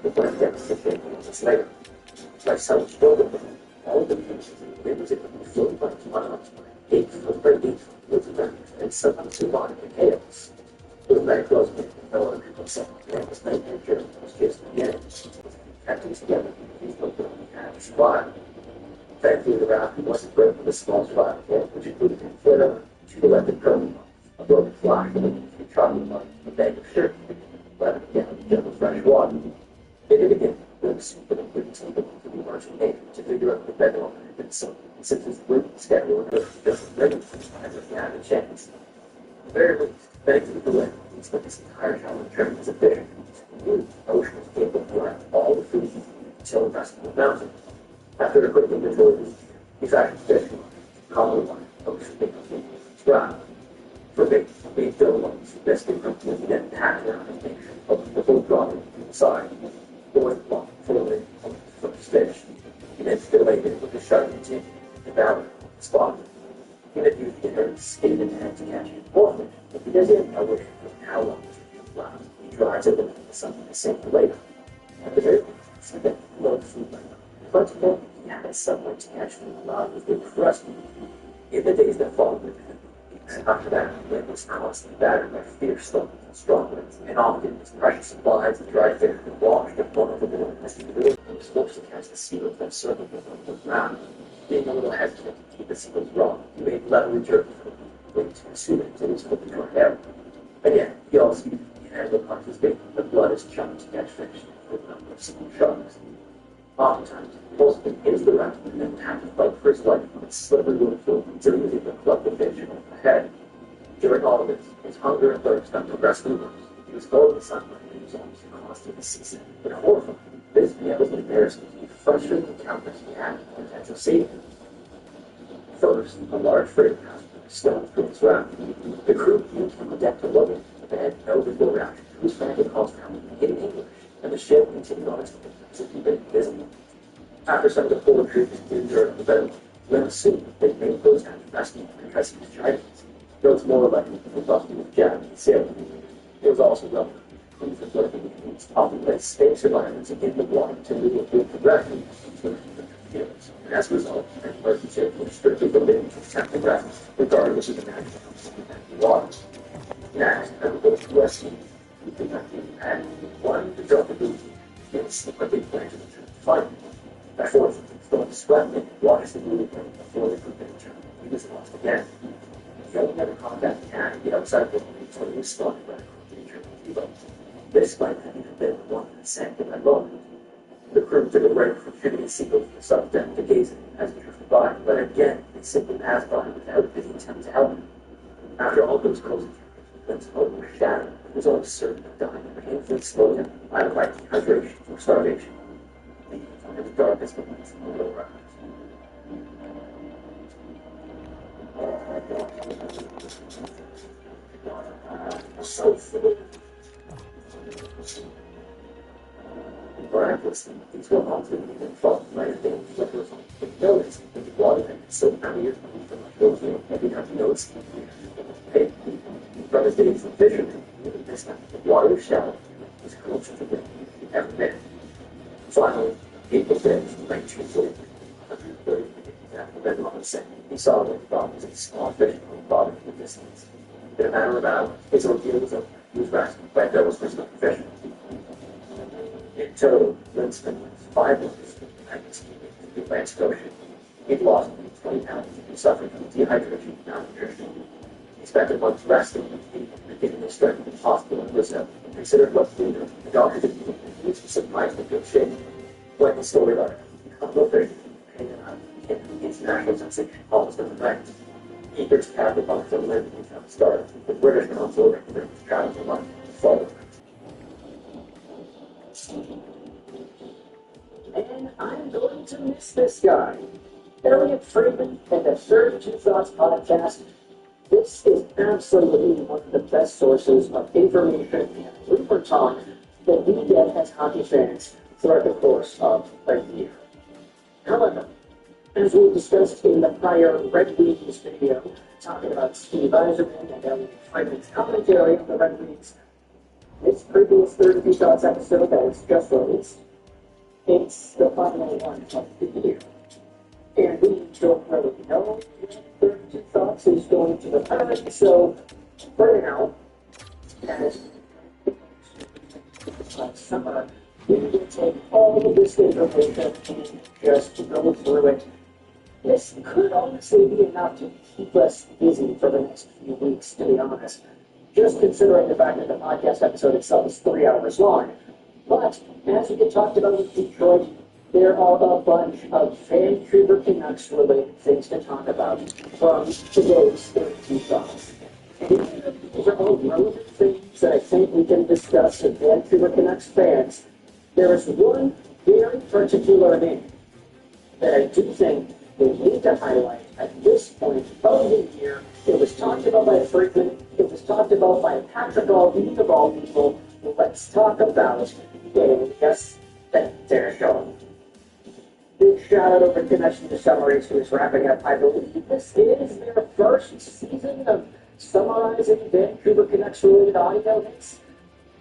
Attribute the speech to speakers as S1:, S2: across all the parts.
S1: The one gets to think it's later. Like some struggle with all the pieces and limbs it can be floated by miles by 8 foot by 8 foot with members and somehow survive the chaos. The night was made no other people said that was night and journey was just the end. Acting together, these looked at the hand survived. Thankfully, the raft wasn't broken with a small survival kit, which included a flitter, 2 electric curling pumps, a broken flash, and a chocolate bar, a bag of sugar, 11 gallons of gentle fresh water. They did again, with super including something to be marching in to figure out the bedrock had been sunk, since his route schedule and just living as if he had a chance. At the very least, begging to the delay means that this entire challenge journey is efficient. The ocean is capable of drawing all the food until the rest of the mountain. After a quick inventory, he fashioned fish, common line, ocean bait, scrap. For bait, we fill ones, biscuit protein, then packed around his nation, open the whole dropping inside. Boiled long, fillet, from his fish. He then filleted it with a sharp tin, devoured, spotted. He then used the inert skin and hand to catch it, or fish, but he doesn't know which how long it will last. He drives it into the sun and save it later. At the very least, he then loaded food like that. But then he had someone to catch food alive with good crust. In the days that followed, after that, it was constantly battered by fierce storms and strong winds, and often his precious supplies of dried fish were washed and blown overboard as he really was forced to catch the seals that circled him on the ground. Being a little hesitant to keep the seals raw, he made leathery jerky for them, waiting to pursue it until he was hooked into a hair. Again, he also used the animal part of his bait, the blood is chunked to catch fish, with a number of small sharks. Oftentimes, Holston is the raft and then had to fight for his life on its slippery little field until he was able to club the fish over the head. During all of this, his hunger and thirst got progressively worse. He was cold in the sunlight and he was almost constantly seasick, but horrified. This was embarrassing. He frustrated the encounters he had with potential savior. First, a large freighter passed with a stone through its raft. The crew came from the deck to look at it, but they had no visible reaction to his frantic calls for help in English, and the ship continued on its way as if he'd been invisible. After some of the polar troops endured on the boat, Lynn assumed they made those kinds of rescue because he was Chinese. Though it's more likely that he thought he was Japanese sailing. It was also relevant. He was looking at these populated space environments in the water to move a good progression between the fields. And as a result, an emergency was strictly limited to tactography, regardless of the natural and waters. Next, I would go to rescue. He could not be had one to drop the boot. He was secretly planted to fight. At fourth, Philip swept in, watched the movement before the group entered. He was lost again. Philip never contacted Cat and the outside world until he was spotted by the creature of the boat. This might have been the one that sank in that moment. The crew took a break from shooting a seagull from the subdeck to gaze at him as he drifted by, but again, they simply passed by without any attempt to help him. After all those close encounters, Lynn's hope was shattered. He was always certain of dying of painfully slow down, either by dehydration or starvation. Leaving under the darkest moments of the little raft. So full. Miraculously, these were often even fought landing flippers on quick notice, but the water had been so clear from the hillfield that he had noticed it. From his days as a fisherman, even this time, the water was shallow and was closer to the than he ever been. Finally, April 5th, 1940, 130 after the bedrock was set, he saw what he thought was a small fish on the bottom of the distance. In a matter of hours, his ordeal was over. He was rescued by a double fisherman. In total, Lynn spent 5 months in the Atlantic Ocean. He'd lost 20 pounds and suffered from dehydration and malnutrition. He spent a month resting and getting his strength in the hospital in Brazil and considered what to do. The doctor didn't think that he was surprised in good shape. When his story arc, Humble Fish became an international sensation almost overnight. Eager to capitalize on Lynn became started, the British consul recommended his travel to London to follow.
S2: And I'm going to miss this guy. Elliot Friedman and the 32 Thoughts podcast. This is absolutely one of the best sources of information and Rupert talk that we get as hockey fans throughout the course of a year. However, as we discussed in the prior Red Wings video, talking about Steve Eiserman and Elliot Friedman's commentary on the Red Wings, this previous 32 Shots episode that was just released, it's the final one of the year. And we don't really know when 32 Thoughts is going to occur, so for now, as summer, we will take all of this information and just go through it. This could honestly be enough to keep us busy for the next few weeks, to be honest. Just considering the fact that the podcast episode itself is 3 hours long. But, as we had talked about with Detroit, there are a bunch of Vancouver Canucks related things to talk about from today's 32 Thoughts. And these are all relevant things that I think we can discuss with Vancouver Canucks fans. There is one very particular name that I do think we need to highlight at this point of the year. It was talked about by Friedman. It was talked about by Patrick Alvin of all people. Let's talk about Elias Pettersson. Big shout out over Connection to Summaries, who is wrapping up. I believe this is their first season of summarizing Vancouver Canucks related audio hits.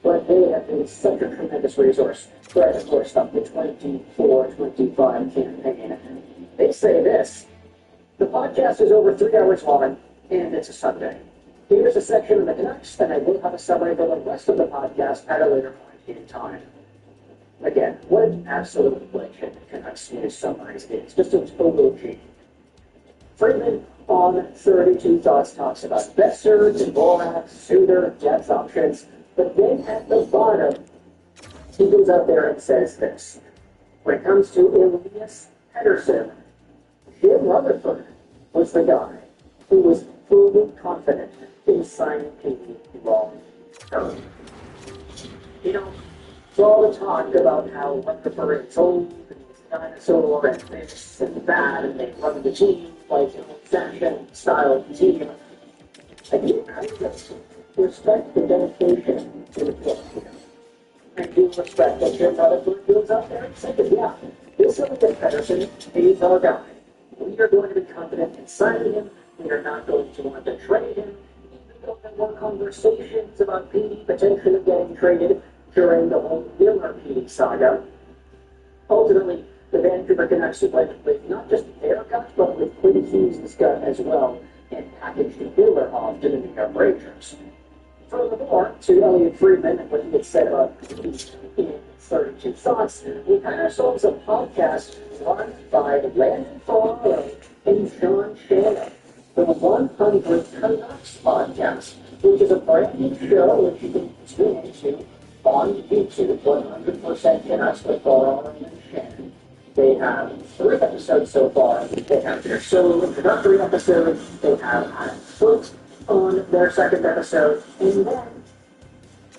S2: But they have been such a tremendous resource throughout the course of the 24-25 campaign. They say this: the podcast is over 3 hours long, and it's a Sunday. Here's a section of the Canucks, and I will have a summary of the rest of the podcast at a later point in time. Again, what an absolute legend Canucks News Summaries is. Just a total G. Friedman on 32 Thoughts talks about Besser, Dvorak, Suter, depth options, but then at the bottom, he goes out there and says this: when it comes to Elias Pettersson, Jim Rutherford was the guy who was fully confident in signing Petey long term. You know, for all the talk about how Rutherford is old and he's a dinosaur and this and that, and they run the team like an old-fashioned style team, I do kind of respect the dedication to the club here. I do respect that Jim Rutherford goes out there and says, yeah, this Elias Pettersson is our guy. We are going to be confident in signing him. We are not going to want to trade him. Even though there were conversations about Petey potentially getting traded during the whole Miller-Petey saga, ultimately, the Vancouver Canucks went with not just their gut, but with Quinn Hughes' gut as well, and packaged Miller off to the New York Rangers. Furthermore, to Elliot Friedman and what he had said about Petey in 32 Thoughts, we had ourselves a podcast run by Landon Ferraro and John Shannon, the 100 Canucks podcast, which is a brand new show which you can tune into on YouTube, 100% Canucks with Ferraro and Shannon. They have 3 episodes so far. They have their solo introductory episode. They have had Foot on their 2nd episode. And then,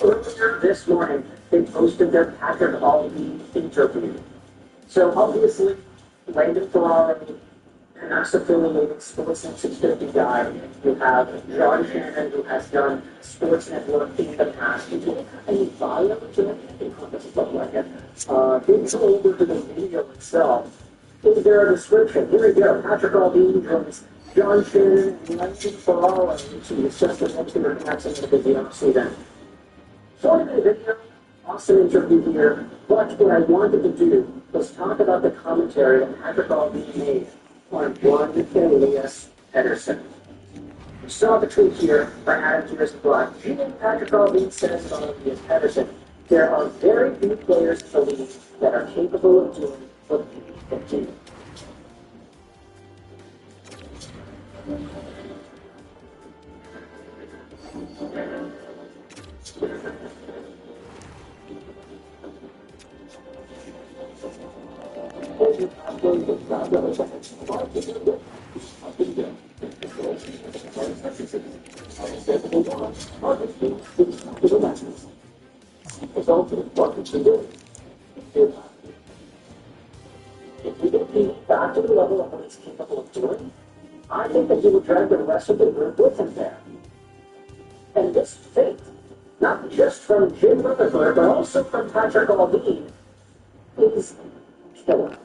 S2: earlier this morning, they posted their Patrick Alvin interview. So obviously, Landon Ferraro, Canucks affiliated Sportsnet 650 guy. You have John Shannon, who has done Sports Network in the past. You don't have any bio to it. It doesn't look like it. Please go over to the video itself. Is there a description? Here we go. Patrick Alvin joins John Shannon and Landon Ferraro to discuss the Vancouver Canucks in the video. See that. 40-minute video. Awesome interview here. But what I wanted to do was talk about the commentary that Patrick Alvin made on one Elias Pettersson. You saw the tweet here by Adam Gears and Black. Patrick Alvin says about Elias Pettersson, there are very few players in the league that are capable of doing what he can do. If we get Pete back to the level of what he's capable of doing, I think that he will drag the rest of the group with him there. And this faith, not just from Jim Rutherford, but also from Patrick Alvin, is killer.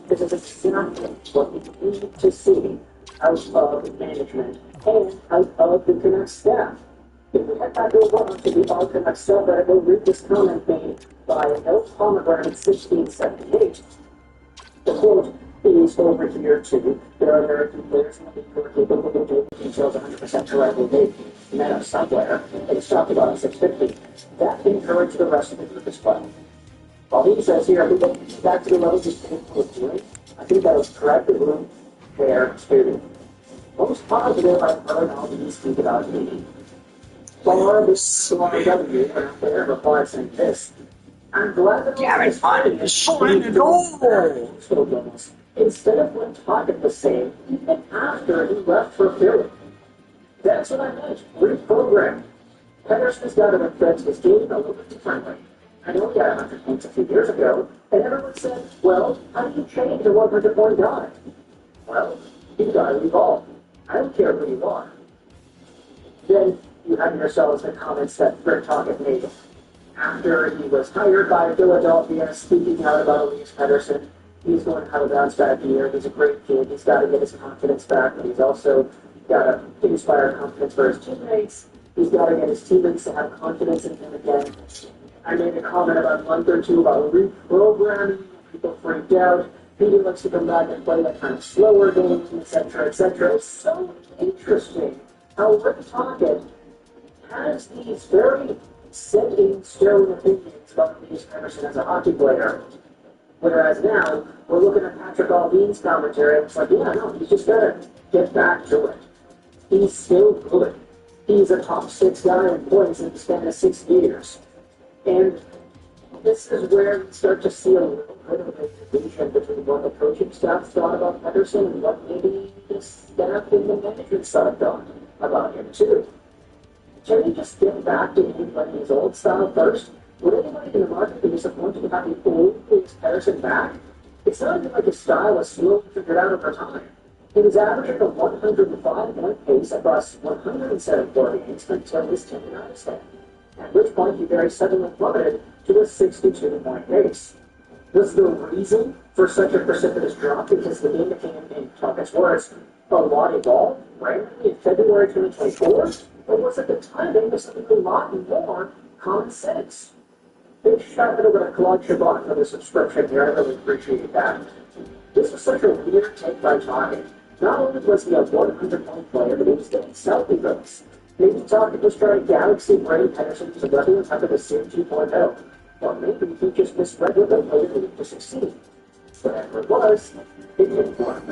S2: This is exactly what we need to see out of management and out of the Canucks staff. If we head back over onto the alternate subreddit, we'll read this comment made by No Pomegranate 1678. The quote is over here too. There are American players in the league who are capable of doing details 100% correctly. They met up somewhere. It's talked about at 650. That encouraged the rest of the group as well. While he says here, we go back to the levels he's capable of doing, I think that was correct the room there too. Most positive I've heard all these speak about me. Far this W and there replies saying this. I'm glad that
S3: Gavin Hunt is scoring a goal.
S2: Instead of when talking the same, even after he left for Philly. That's what I meant. Reprogram. Pedersen's got to affect his game a little bit differently. I know he had 100 points a few years ago, and everyone said, well, how do you change a 100-point guy? Well, you've got to evolve. I don't care who you are. Then you have yourselves the comments that Rick Tocchet made after he was hired by Philadelphia, speaking out about Elias Pettersson. He's going to have a bounce back year. He's a great kid. He's got to get his confidence back, but he's also got to inspire confidence for his teammates. He's got to get his teammates to have confidence in him again. I made a comment about a month or two about reprogramming. People freaked out. Peter looks to come back and play that kind of slower game, etc., etc. It's so interesting how Rick Tocchet has these very set in stone opinions about Elias Pettersson as a hockey player. Whereas now, we're looking at Patrick Alvin's commentary, and it's like, yeah, no, he's just got to get back to it. He's still good. He's a top 6 guy in points in the span of 6 years. And this is where we start to see a little bit of a division between what the coaching staff thought about Pettersson and what maybe the staff and the management side thought about him, too. Can he just get back to him like his old style first? Would anybody in the market be disappointed to have the old Elias Pettersson back? It's not even like his style was slowly figured out over time. He was averaging a 105-point pace across 174 games until his tenure in Iceland, at which point he very suddenly plummeted to a 62-point pace. Was the reason for such a precipitous drop because the game became, in Tocchet's words, a lot evolved randomly in February 2024? Or was it the timing of something a lot more common sense? Big shout out over to Claude Chabot for the subscription here. I really appreciate that. This was such a weird take by Tocchet. Not only was he a 100-point player, but he was getting selfie votes. Maybe Tocchet was trying to galaxy brain Pettersson to level on top of the Sim 2.0. Or maybe he just misread what the player needed to succeed. Whatever it was, it didn't work.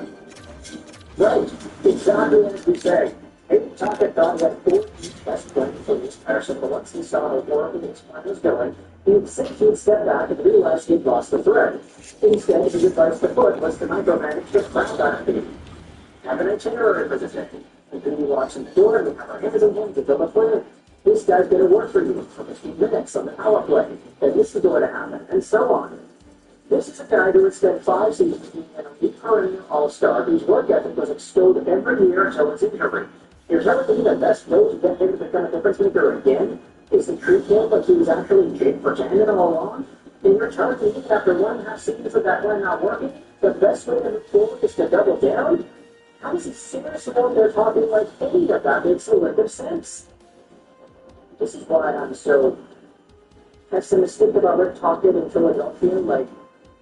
S2: Right, exactly as we say. Maybe Tocchet thought he had 4 best playing for Elias Pettersson, but once he saw how horribly his plan was going, he'd step back and realized he'd lost the thread. Instead, his advice to Foot was to micromanage the crowd out of him. Have an itinerary for the day. And then he walks in the door and we have our hands on him to build a plan. This guy's going to work for you for 15 minutes on the power play. And this is going to happen, and so on. This is a guy who had spent 5 seasons being an elite perennial all-star whose work ethic was extolled every year until his injury. You're telling me that best coach who can't make the kind of difference maker again is to treat him like he was actually Jake Virginia all along? And you're telling me that after 1.5 seasons of that plan not working, the best way to move forward is to double down? How is he seriously out there talking like any of that makes a lick of sense? This is why I'm so pessimistic about Rick Tocchet in Philadelphia, like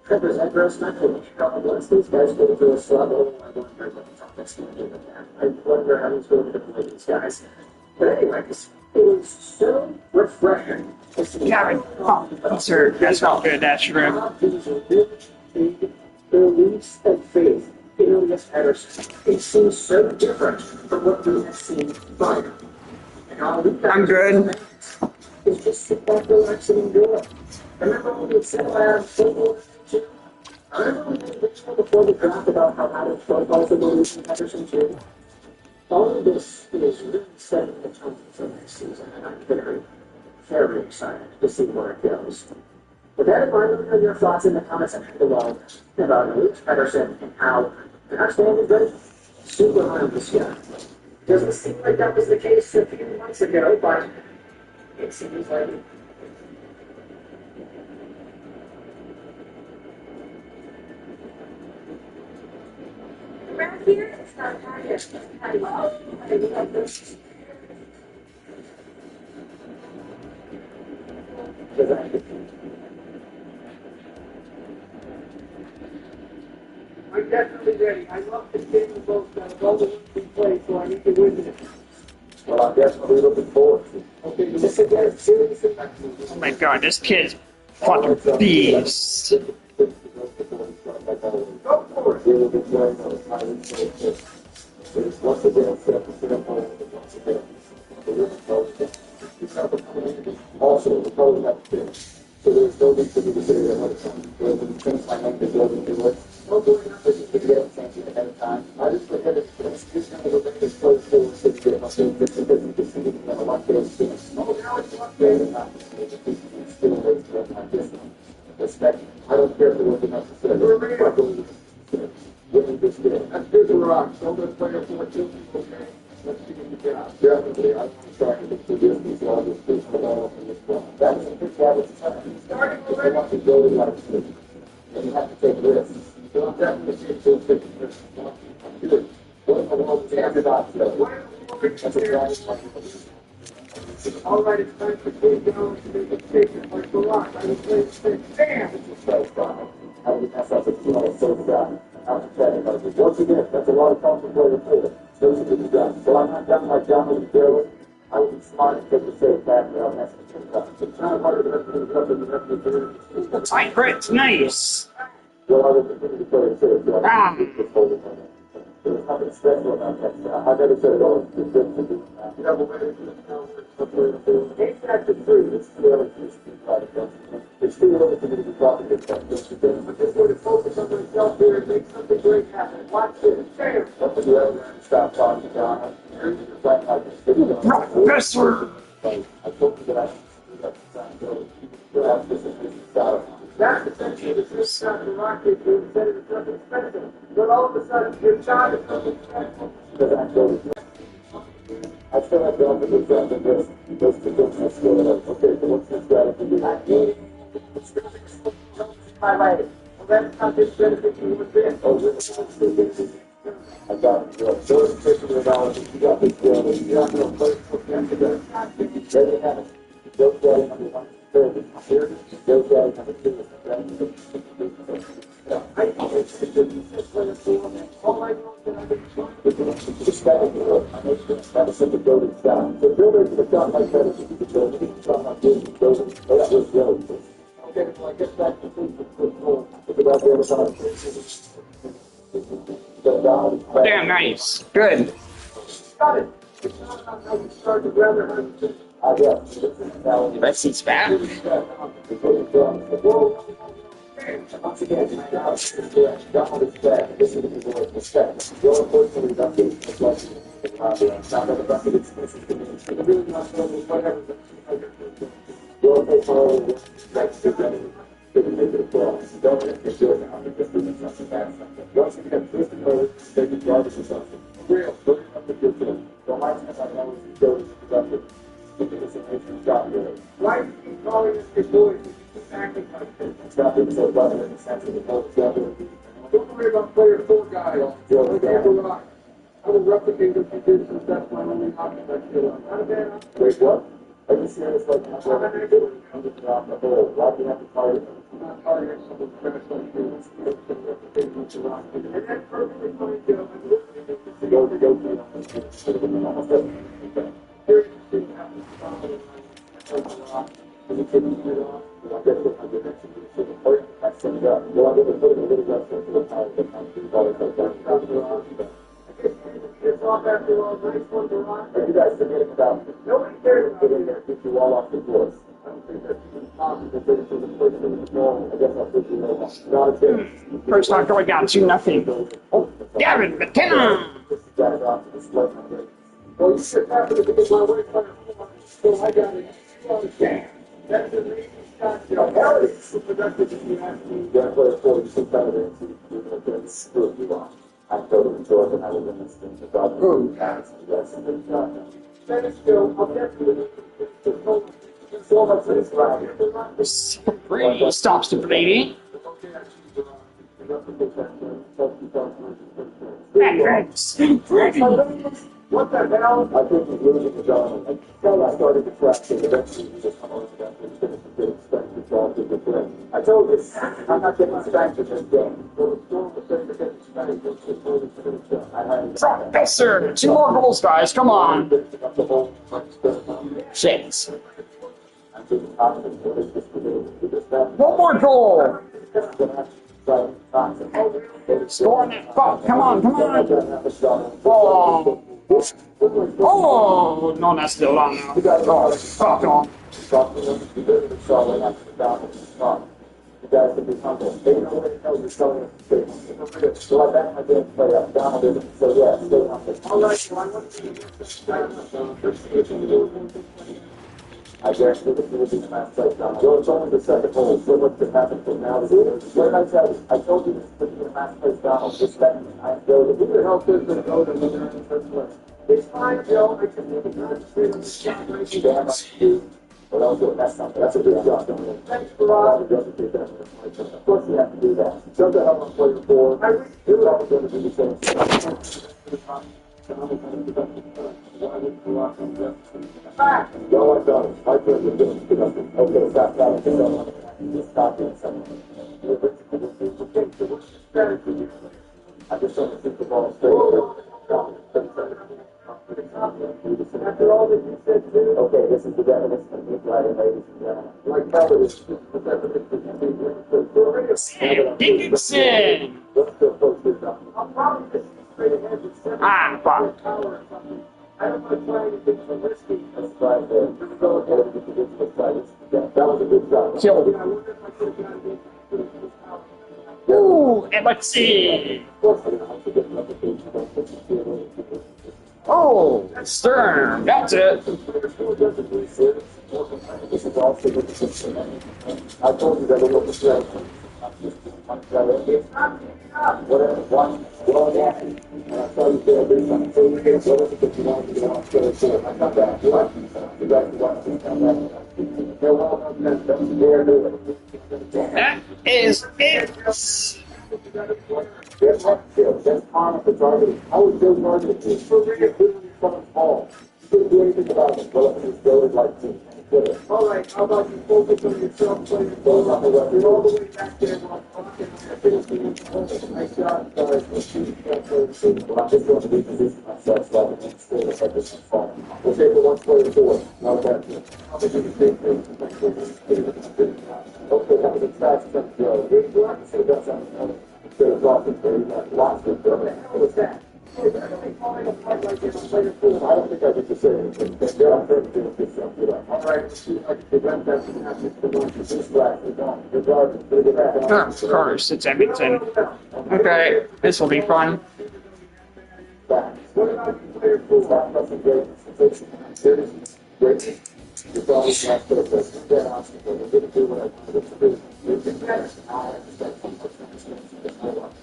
S2: Trevor Zegras, not to Chicago once these guys go through a slump. I wonder what Tocchet's going to do with that. I wonder how he's going to play these guys. But anyways, it was so refreshing to see
S3: Gavin, these are that's not good. That's true.
S2: these really big beliefs and faith in Elias Pettersson. It seems so different from what we have seen prior. And all we've got
S3: I'm good.
S2: is just sit back, relax, and enjoy. Remember when we said about football? I remember we did a video before the draft about how Adam protocols are going to Pettersson too. All of this is really setting the tone for next season, and I'm very, very excited to see where it goes. With that in mind, let me know your thoughts in the comment section below about Elias Pettersson and how perhaps they have been super high on this year. Doesn't seem like that was the case a few months ago, but it seems like
S4: Around here, it's not hard. I love this. I'm definitely ready. I love this game of both sides. All the ones we play, so I need to win this.
S1: Well, I'm definitely looking forward to it.
S4: Okay, just again, seriously.
S3: Oh my god, this kid's fucking beast.
S4: Go for it.
S1: Once again, also, the color that fit. So there's no need for me to say that another time. Because when things like that, the building do it. No doing nothing to get it changing ahead of time. I just look at it, it's just kind of a very close forward to get my thing. This is different to see it in a lot of things. Oh, now it's not fair. It's not still raised up like this one. Respect. I don't care if it wasn't necessary. Winning this game.
S4: That's good to rock. So let's play a 4-2. Okay. Let's begin the job.
S1: Definitely, I'm starting to do this all this fish develop in this one. That's a good habit.
S4: Starting
S1: If you
S4: already.
S1: want to go to like this, then you have to take risks. So I'm definitely taking risks. Good. What in the world is handed out today? That's a bad
S4: All right, it's time to take down to make a statement like the rock. I was playing six. Bam!
S1: How do you pass out the team on a third down? Once again, that's a lot of fun to play with too. Those are good guys. So I'm not done like John with the I would be smart and take the safe back and I'll mess with the stuff. It's not harder than the rest of the rest of the
S3: Tight grip's nice.
S1: well, I would continue to play it safe. So I can just hold it on it. There's nothing special about that. I never said it all. It's good to do. You know, but when it's eight back to three, it's really just it's too early for me to be talking to them.
S4: But just going to focus on myself here and make something great happen. Watch this. Bam!
S1: That's what you have to stop talking down.
S3: Professor!
S1: I told you that I should do that. Perhaps this is style.
S4: That's essentially the first shot the rocket you said it was nothing special. But all of a sudden, your shot is something special.
S1: I still have to offer the job of this. Those two things are still in. Okay, so what's the strategy?
S4: I need it's my writing. Well, that's not this benefit you would be.
S1: Oh, this is I got it. Those $50, you got this deal. You're not going to play for them to go. There you have it. Go play number 130. Here, go play number 2.
S4: I think it's just when it's all I know that I've been trying to do.
S1: That was such a building style. The builders would have done like that if you could build it. It's not like this. Building. But that was really good. Okay, so I get back to the floor. It's about the other side.
S3: Damn nice. Good.
S4: Got it. It's not about how you start to rather have to.
S1: I guess.
S3: Let's see back.
S1: Once again, now it's correct. That one is bad. This is the word respect. Your unfortunately, that's it. It's like not that the rest of it's really not whatever. Your unfortunately, that's the thing. Don't make it a problem. Don't make it sure that I'm just doing something bad. Once again, twist the code, take the garbage or something. Real, put it up with your kid. Don't mind if I know it's going to be productive. Keep it as a nature job, really.
S4: Why do you keep calling us your boys? Keep acting like this.
S1: It's not being so bad in the sense of the whole together.
S4: Don't worry about player 4 guys. Don't ever rock. I will replicate what you did since that's my only option I feel. Not a bad option.
S1: Wait, what? Are you serious? Like, I'm not on the whole. Why do you have to target them?
S4: I'm not targeting someone fresh like you. It's the replicate what you rock. And that's perfectly fine, Joe. I'm listening to
S1: To go to should have been almost everything.
S4: hearing the thing happen.
S1: And you couldn't get it on. You don't get it on your next or I send it up. Well, I'm going to put it a little less into the time that I'm doing all the time.
S4: It's off after all. Nice one to rock.
S1: Are you guys forgetting about it?
S4: Nobody cares about
S1: Getting there, get you all off the course. I don't think that's even possible. But it's the first thing that's wrong. I guess I'll put you know. Not a chance.
S3: First not going down 2-0. Gavin McKenna!
S1: Got it off to the split.
S4: Well, you should have to get my way player 4. So I got it. You understand? That's an amazing shot, Joe. Hell, it's so productive if you ask me.
S1: Yeah, player 4, you should better than it's good. You are. I totally enjoyed it. I was in this thing. That's a good shot.
S4: That is still, I'll get to it.
S1: So much for this round.
S3: Brady stops the Brady. Matrix. Brady.
S4: What the hell?
S1: I think he's losing the dominant. Until I started to track, and eventually he just come over to that and finish the good stuff.
S2: I told you, I'm not getting spanked in this game.
S3: Professor, 2 more goals, guys. Come on. Shit. 1 more goal. Score that fuck. Come on, come on. Oh. Oh, no, that's still on now. Oh, fuck on.
S2: You guys can be humble. They don't already know you're selling it. So I bet I did play up down there. So yeah, stay humble. All right, so I want to I guess it will be the last touchdown. Joe, it's only the second hole. So what can happen from now? What did I tell you? I told you this would be the last touchdown. Respect me. I go to who the hell is going to go to the first place? It's fine, Joe. I can make it damn right. Well, I'll do it. That's something. That's a good job. Thanks for all. Of course, you have to do that. Show the hell I'm playing for. You're probably going to do the same thing. No, I don't. I couldn't do it. Okay, stop that. Just stop doing something. I just want to keep the ball straight. After all that you said, too. Okay, this is the definition of deep writing, ladies and gentlemen. Like Kelly is the definition of deep writing.
S3: Sam Dickinson.
S2: I'll probably just straight ahead with 7
S3: fuck.
S2: power or something. I don't want to try anything so risky. That's right there. Go ahead and get the good side. That was a good job.
S3: Kill.
S2: I wonder if I could have gotten this power.
S3: Ooh, and let's see. Oh, Stern. That's it.
S2: I told you that it was a whatever, one, go ahead. And I saw you there do something. So you can't go because you want to get on the I come back. You guys want to come back. They're well known that they're doing it.
S3: That is it.
S2: That's Thomas the target. How was Joe targeted? He's so really good when he's on ball. You couldn't do anything about it. Well, it's Joe is like me. All right, how about you focus on yourself, play your ball on the left. You're all the way back there. Nice job, guys. I'm just going to reposition myself so I can stay at this far. We'll take it 1 play to 4. Not bad. I'll be doing the same thing. Okay, that was a fast step, Joe. Here's what I can say about something. Instead of talking to you, lots of them. What the hell was that? I don't think I get to say anything. They're on purpose to do something. All right, let's see if I can prevent that from happening. We're going to this flag. We're going. Regardless, we're going to get back on.
S3: Of course, it's Edmonton. Okay, this will be fun.
S2: What about you player pool? Stop pressing greatness. Greatness. You're probably not perfect. Then I'm going to do what I want to do. You're better.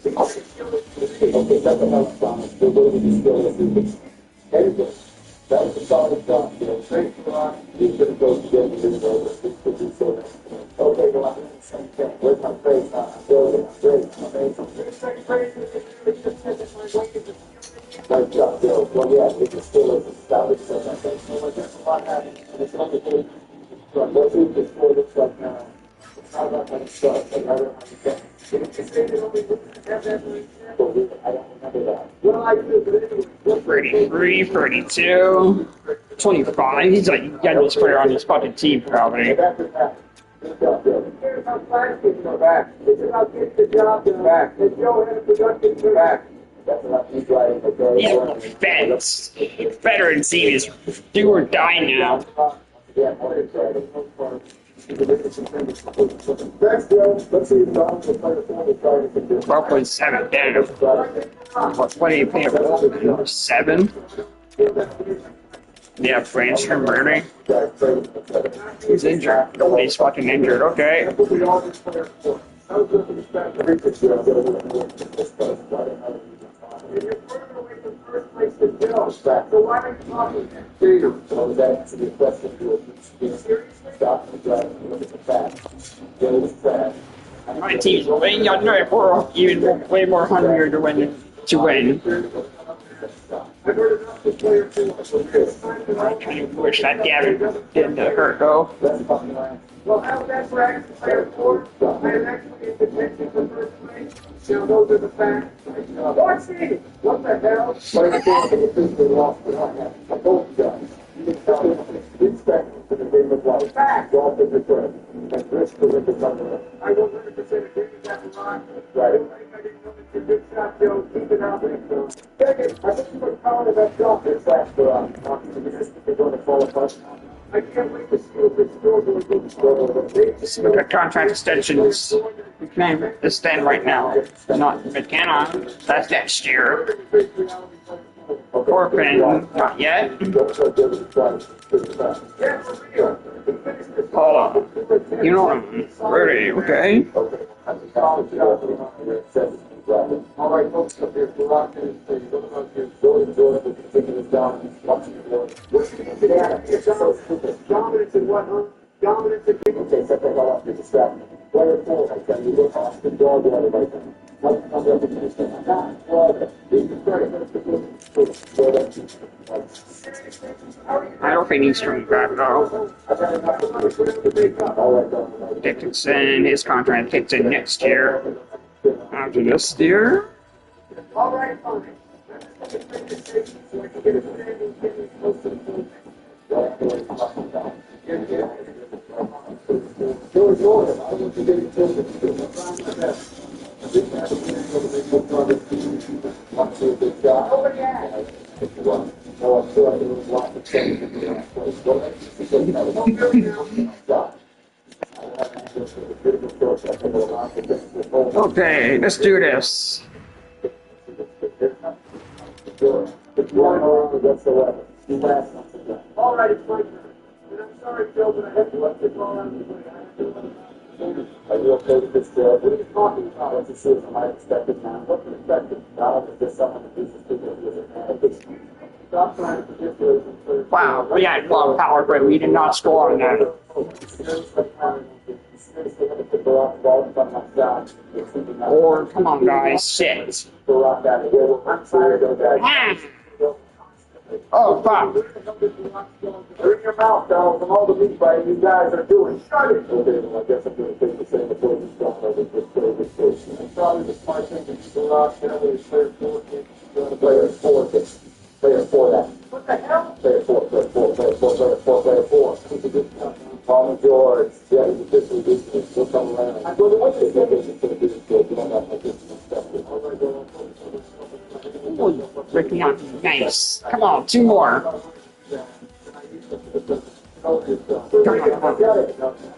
S2: Okay, that's enough, Thomas. We're going to be still with you. Anything. That was a solid job. You know, straight to the line. He's going to go to get it. Okay, well, I'm doing the same thing. Where's my face? I'm building. I'm great. I'm amazing. Nice job, Bill. Well, yeah, it's still a solid job. Thanks so much. That's a lot happening. It's wonderful. Let's see what this score looks like now. It's not that kind of stuff. I don't understand. I don't remember that. Well, I do, but anyway.
S3: 33, 32, 25. He's like the youngest player on this fucking team, probably.
S2: It's about back. It's about getting the job done. Back. And Joe had a productive back. That's enough. He's right.
S3: He's on the fence. Veteran team is do or die now.
S2: Yeah, thanks, Joe. Let's see if Don can play the
S3: 12.7 down. What do you pay for? 7? Yeah, French from Murray. He's injured. Nobody's fucking injured. Okay.
S2: You're further away from first place than Joe. So why don't you talk with him? So that answer the question to seriously? Stop the drive. Look at the facts. Joe is trash.
S3: My team's way under. We're even way more hungry to win.
S4: I've heard enough to play or two.
S3: I kind of wish that Gavin didn't hurt though.
S4: Well, how that's for actually player 4. I am actually in contention for first place. Now, those are the facts. Dorsey! What the hell?
S1: I told you guys. You can tell me respect to the game of life.
S4: Fact!
S1: Golf is a good. And risk the wicked under it.
S4: I 100% agree with that, Ron.
S1: Right.
S4: I didn't know that you did shot, Joe. Keep it up.
S1: Second, I think you were calling about golf this last They're going to fall apart.
S4: I can't wait to see if it's still going to go.
S3: So we've got contract extensions. We can extend right now. Not McKenna. That's next year. Corbin, not yet. Hold on. You know I'm ready, okay?
S1: All right, folks, up here for Rockets. You're going to really enjoy it. We'll continue this down. Watching you doing.
S4: Dominance in what, huh? Dominance in people.
S1: Okay, set the hell up. You're distracted. Player 4, I tell you, look off the dog water right now. I'll be able to finish that.
S3: I don't think he's coming back though. Dickinson, his contract kicks in next year. After this year.
S4: All right, fine.
S3: Okay, let's do this.
S4: All right, it's my turn. And I'm sorry, Joe, but I have to let this all out of the way.
S1: Are you okay with this? What are you talking about? Let's just see if I expected now. What's expected? Now, if there's someone that uses people who is stop trying to produce it.
S3: Wow, we had long power play. We did not score on that. Or, come on, guys, shit. Ah. Oh, fuck.
S1: Bring your mouth down from all the meat biting you guys are doing. Shut it! Okay, well, I guess I'm going to take the same approach as John over this station. And probably the smart thing to do last year was player 4. Player 4. Player 4 that.
S4: What the hell?
S1: Player 4. Who's a good guy? Paul George. Yeah, he's officially business. He'll come around. I'm going to win this game. He's going to do this good. You don't have my business stuff.
S3: Ooh, breaking out. Nice. Come on, 2 more. Come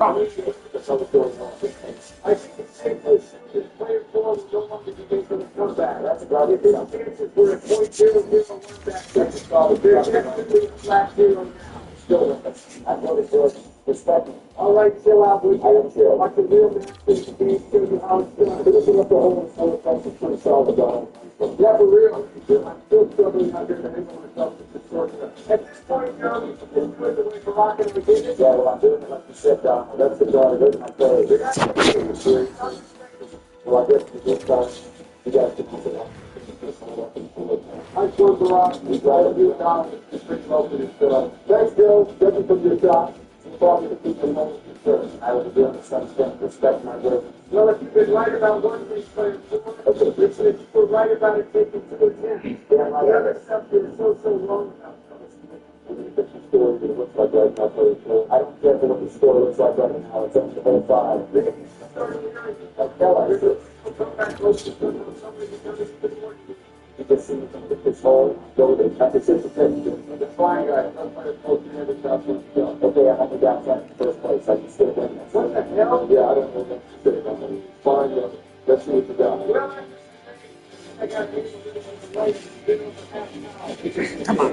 S3: on.
S4: I think it's safe to assume that player 4 will no longer be making a comeback.
S1: That's a problem.
S4: His chances were at .001 back then. They're definitely flat 0 now.
S1: Still, I'm really good. Respect me.
S4: All right, chill out, would
S1: I don't care.
S4: you? Like a real man, this is show you how it's done.
S1: This is what the whole thing is pretty solid, though.
S4: Yeah, for real. I'm still struggling out here to handle myself with this short. At this point, Joe, you can just put the way for rocking the beginning.
S1: Yeah, well, I'm doing it like you sit down. That's the guy that my play. Well, I guess you just you guys can keep it up.
S4: I'm sure Barack is glad to do it now. It's pretty close to this.
S1: Thanks, Joe. Judging from your shot, you probably the people know for sure. I would do it to some extent. Respect my work.
S4: Well, if you've been right about one thing, player 4, it's that you were right about it taking 2 attempts. The other stuff you're so wrong about.
S1: The story that looks like right now, I don't care what the story looks like right now. It's up to 05. You can see this whole building. I can see the picture. The flying guy, I'm playing post and every shot. Okay, I'm on the downside in the first place. I can still win.
S4: What the hell?
S1: Yeah, I don't know what to say. I'm fine. Let's see what you got.
S4: Well, I got
S3: Come on.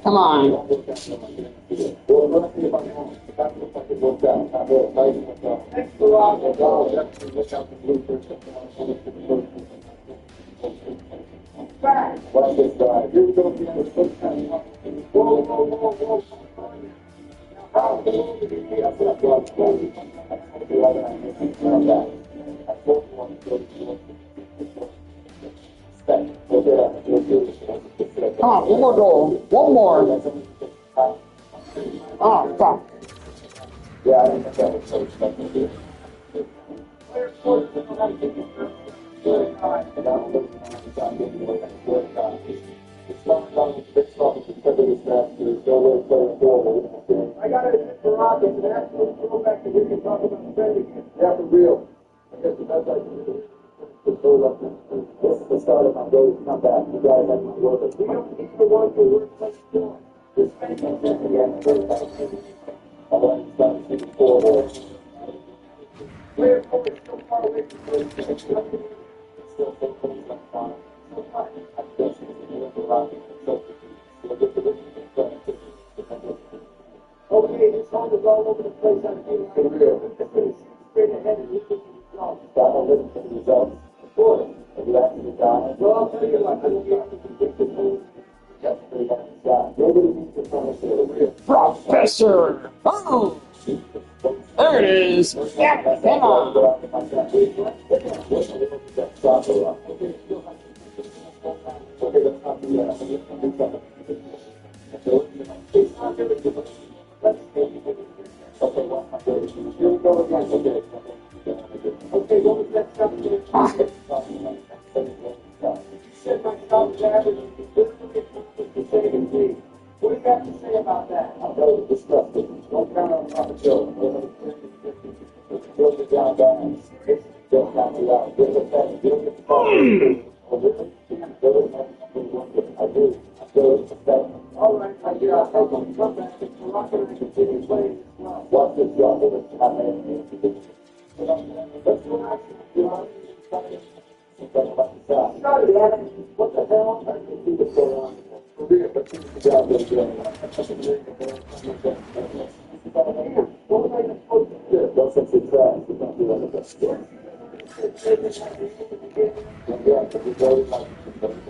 S3: Come on.
S1: Well, let's see if I can if I can work out. I'm really fighting with that.
S4: Thanks for all.
S1: I'll definitely look out the blueprint. Watch this guy. Here we go again. It's first time. Whoa. How the hell did he get up that blood? I told you that. I told you. Respect. We'll get up. We'll do this.
S3: Come on, one more goal. One more. Oh, fuck.
S2: Yeah, I think that's what it's
S4: I got to hit the rocket and actually go back and we can talk about spending it.
S2: Yeah, for real. I guess the best I can do is go up. This is the start of my road to come back. You guys have my work.
S4: We don't need the one for workplace doing.
S2: This spending again. I want to start to see forward.
S4: We're still far away from the
S2: Still think things like fun. I guess it's a little rocket.
S4: okay, this home is all over the place on the game. We're just going to shoot straight ahead and look at the results.
S2: Got to listen to the results. Of course. Have you actually done it?
S4: Well, I'll tell you what, I will be able to predict the move.
S2: Just pretty much shot. Nobody needs to promise it a real.
S3: Professor! Oh! There it is! Yeah, come on!
S4: Okay, what was that stuff? You said my top jab is literally the same as me. What do you have to say about that?
S2: I'm very disgusted. Don't count on Papa Joe. Build it down, guys. Don't count it out. Give it back. Give it back. I do.
S4: All right, I hear I'll help them come back. We're not going to continue playing this well.
S2: Watch this, y'all. Let's relax.
S4: Shut it, Adam. What the hell?
S2: I can see what's going on. For real, but keep the job done.
S4: Damn, what was I supposed to do?
S2: Don't fix your trash. You don't do anything.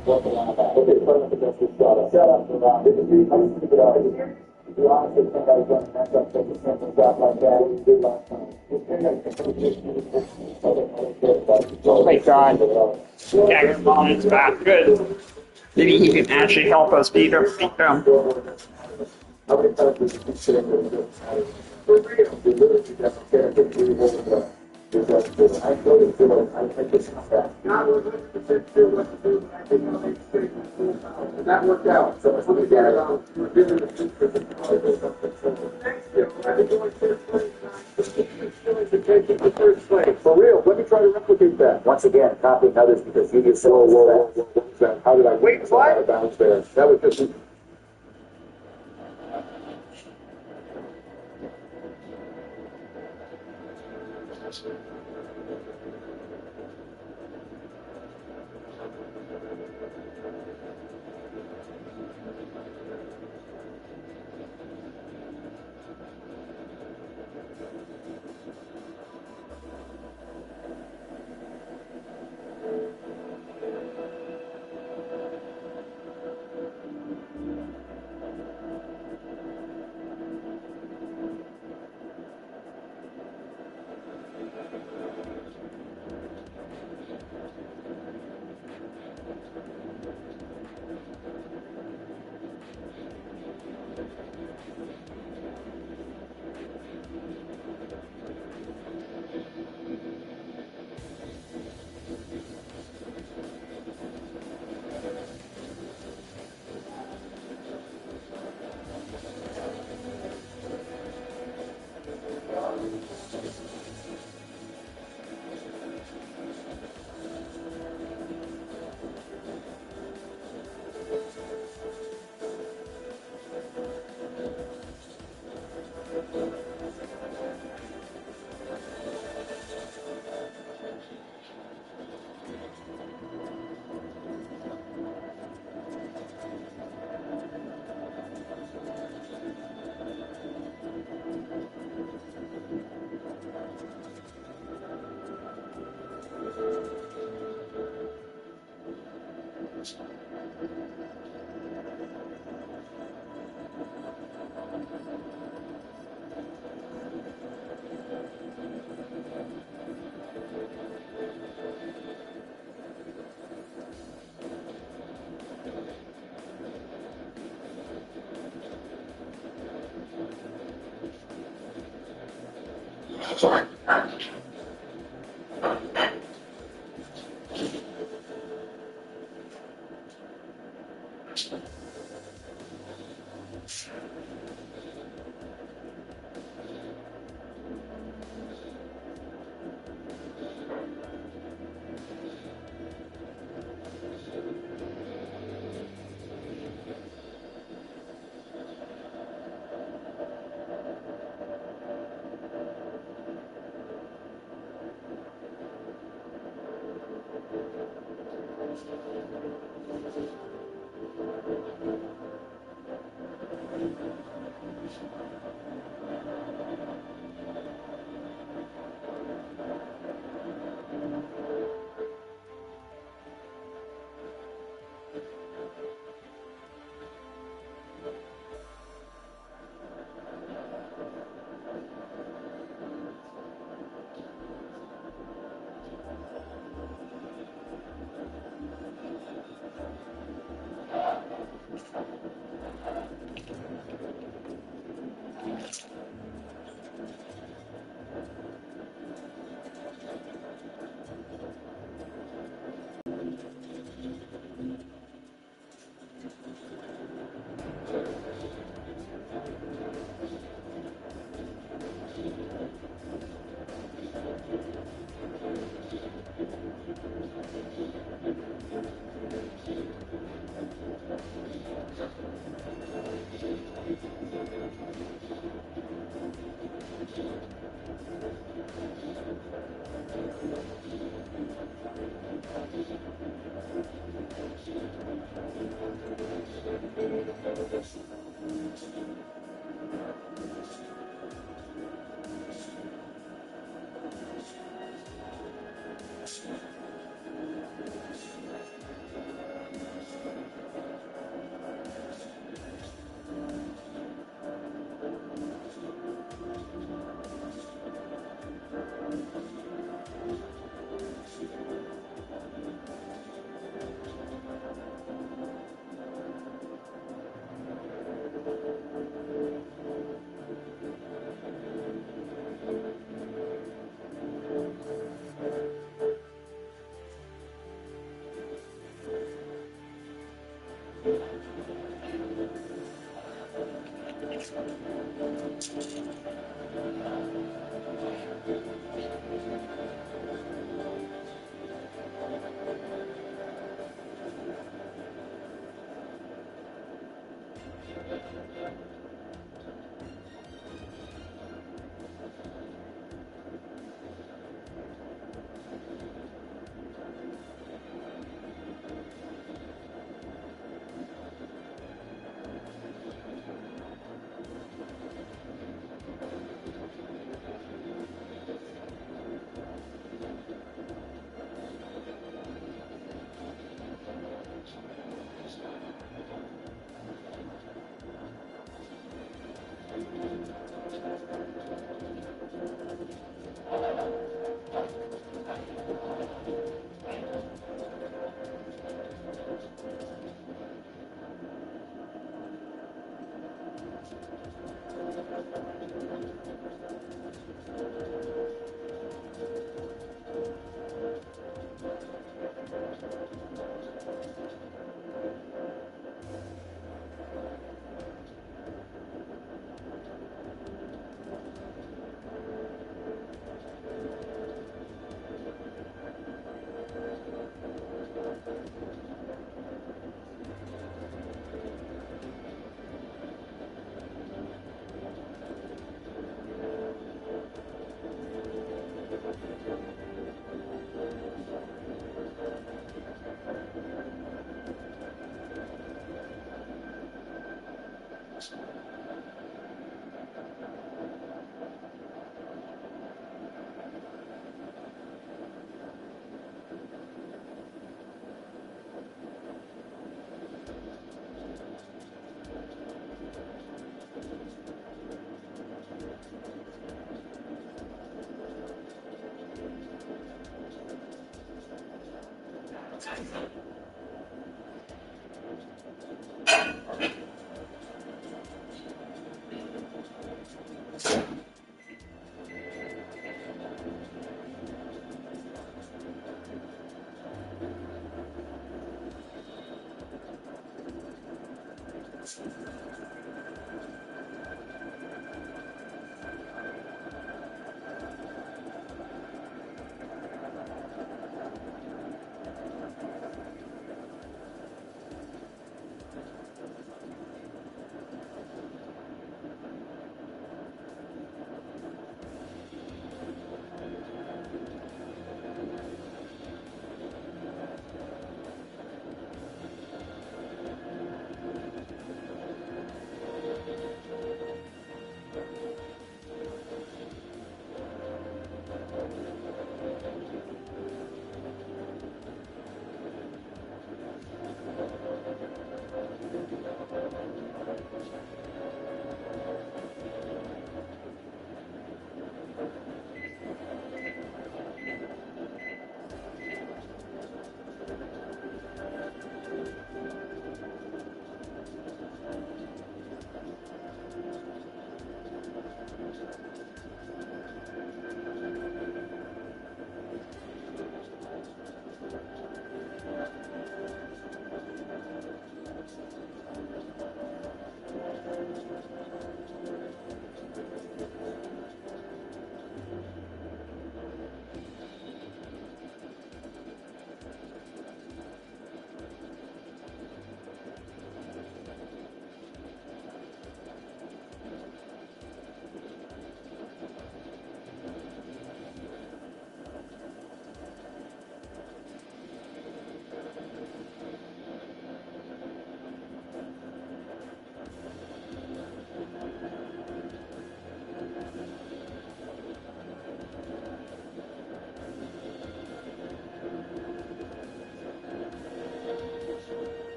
S2: Okay, fine, but that's your shot. Shut up, Ron. This is you. I'm keep it out. If you honestly think I was going to mess up such a simple job like that, what you did last time?
S3: Thank God. Jaggermon's back. Good. Maybe he can actually help us beat them.
S2: How many times did you keep sitting there and doing that? For real. You literally just can't get really over the. I really feel like I just come back.
S4: Not 100% sure what to do, but I think I'll make straight and and that worked out. So let's look at it on reviewing the future. Thanks, Joe. I've been going first place now. Still in contention for first place.
S2: For real, let me try to replicate that. Once again, copying others because you get so whoa. How did I
S4: Wait, what?
S2: Out of bounds there? That was just.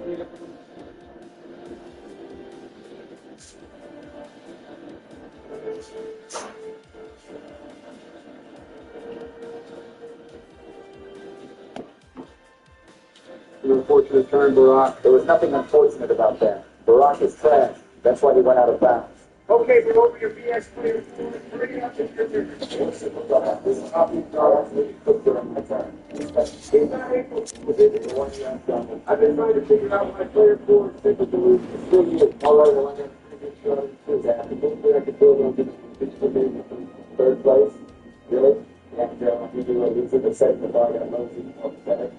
S4: An unfortunate turn, Barack.
S1: There was nothing unfortunate about that. Barack is trash. That's why he went out of bounds.
S4: Okay, we're over your BS players. Three up in your turn.
S1: This is how we start off with the during my time.
S4: He's not able to. I've been trying to figure out my player four simple solution.
S1: Still you. All right, well, I'm going to get started. Hopefully I can build on this third place. Really? And you do a loser the second if I got low.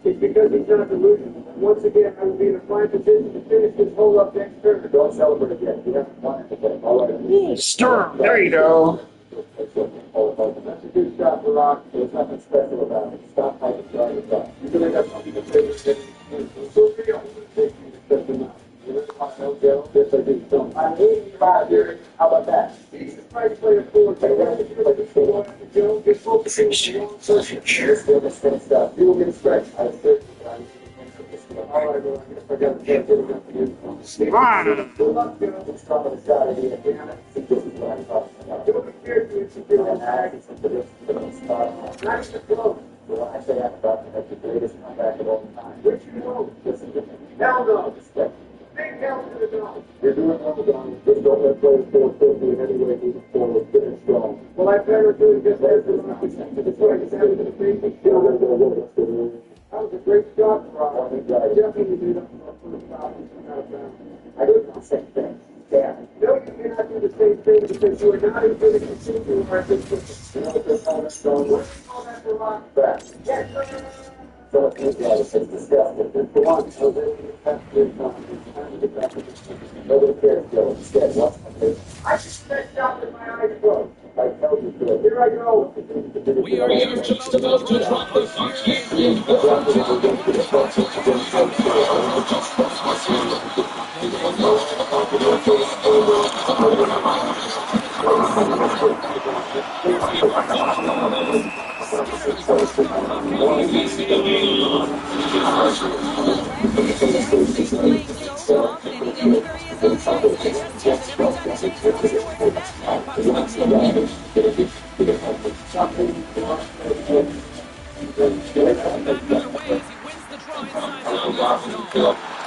S4: It's because he's not delusional. Once again, I will be in a fine position to finish this hole up next turn.
S1: Don't celebrate again. You haven't won anything. All right.
S3: Stir. There you go.
S4: That's a good shot, Barack.
S1: There's nothing special about it. Stop trying to try it out.
S4: You're going to have something to say. So be able to take you to step them out.
S1: You really want to know, Joe? Yes, I do. So I'm leaving you out here. How about that?
S4: Jesus Christ, player four. Take that to Joe. Get focused on the wrong person.
S1: Just do this kind of stuff. You will get stretched. I said,
S4: All right, well, I guess I got to get it up to you.
S3: Come on.
S4: Good luck, Joe.
S1: it's not a shot at it. Damn it. See, this is what I'm talking about.
S4: Don't be careful if you do
S1: And
S4: that.
S1: I can see this for the spot.
S4: Not even close.
S1: So when I say I'm about to have the greatest comeback of all time,
S4: Which you know.
S1: listen to me.
S4: Hell no.
S1: Respect.
S4: Big hell to the no.
S1: You're doing well, Don. Just don't let players 450 in any way moving forward. Finish strong.
S4: Well, I better do just as this now. That's what I can have to the face. That was a great shot, Rob. I definitely did it for the foul.
S1: I do the same thing. Damn it.
S4: No, you cannot do the same thing because you are not as good as you seem to at this
S1: You know what they're calling it? So,
S4: What do you call that, Barack?
S1: fast.
S4: Yes, sir.
S1: So it's disgusting. It's the one. So then you have to get back to the nobody cares, Joe. Instead, watch my face.
S4: I just stretched out with my eyes closed.
S1: I tell you to.
S4: Here I go.
S5: We are just about to drop the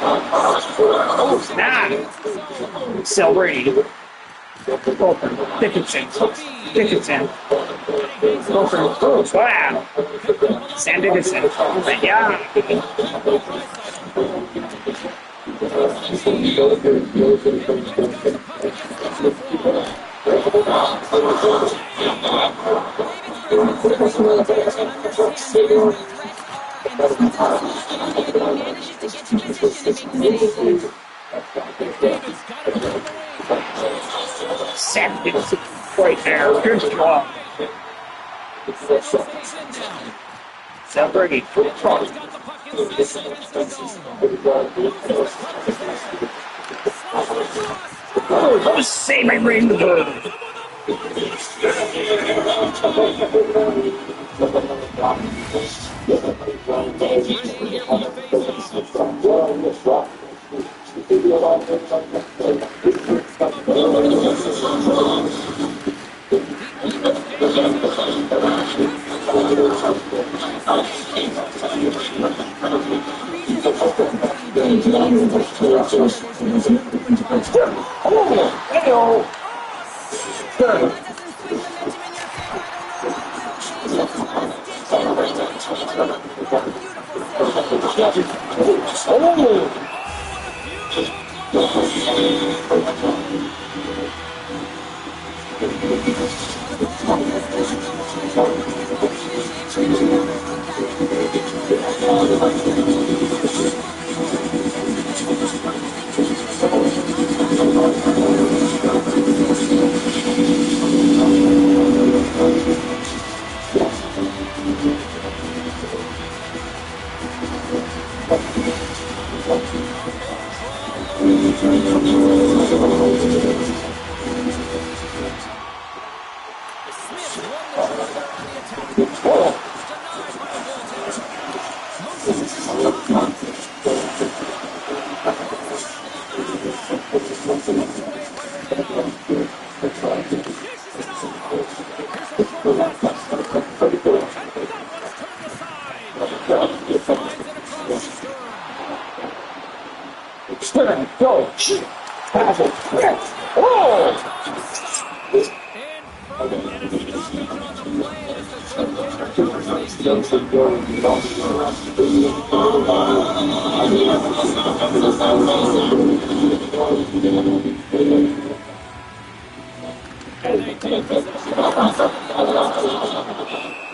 S3: Oh, snap. Celebrating. Dickinson. Dickinson. Oh, wow. Sam Dickinson. Yeah. Sam Dickinson right there. Good job. Celebrating. Oh, that was save my ring the bird. Oh,
S5: Slides it across the stern.
S3: Stern, go. Tackle. Oh!
S5: In front, and a stoppage on the play as the goaltender covers things up. And they take possession here in some of the offensive.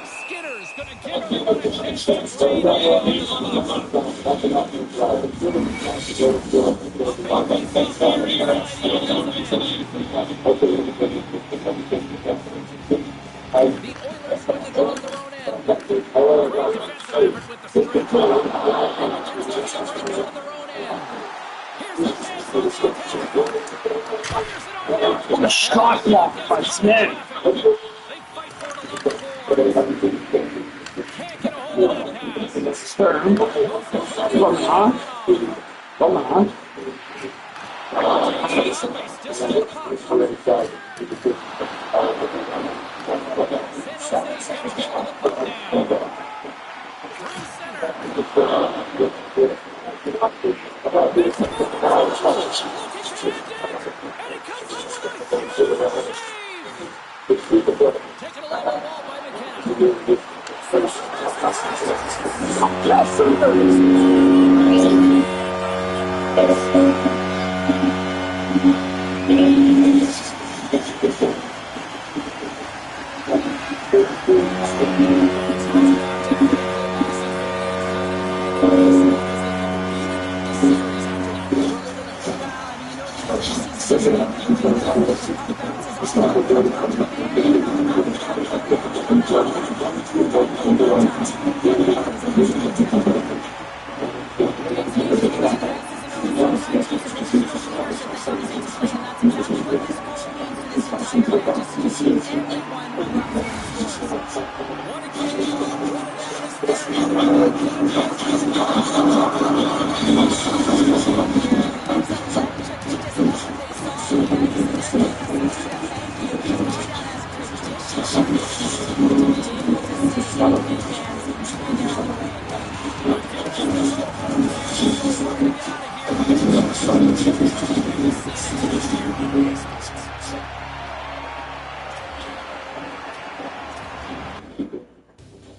S5: Skinner's going to give everyone a chance to breathe a little bit. The Oilers win the draw at their own end. Great defensive effort with the stretch. And the Jets take the breakers on their own end. Here's the chance on the attack. Fires it on net.
S3: What a shot block by Smith.
S5: They fight for it along the board. Can't get a hold of that pass.
S3: Stern. Come on. Come on.
S5: Still in the puck. San Jose takes control of the puck now. Through center. Makes a move. Look at that. And he comes up with a huge save.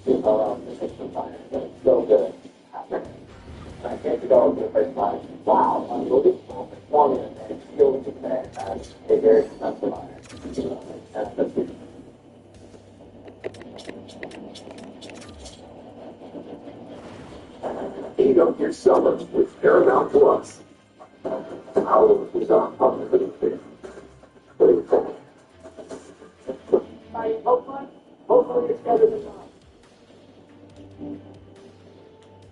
S5: Taken along the wall by McKenna.
S2: So good. I can't go to the first time. Wow, unbelievable performance and skill to connect. Hey, Gary, that's the line. That's the
S1: Eat up your summer with Paramount Plus. How is on public thing? What do you think?
S2: Hopefully it's better than mine.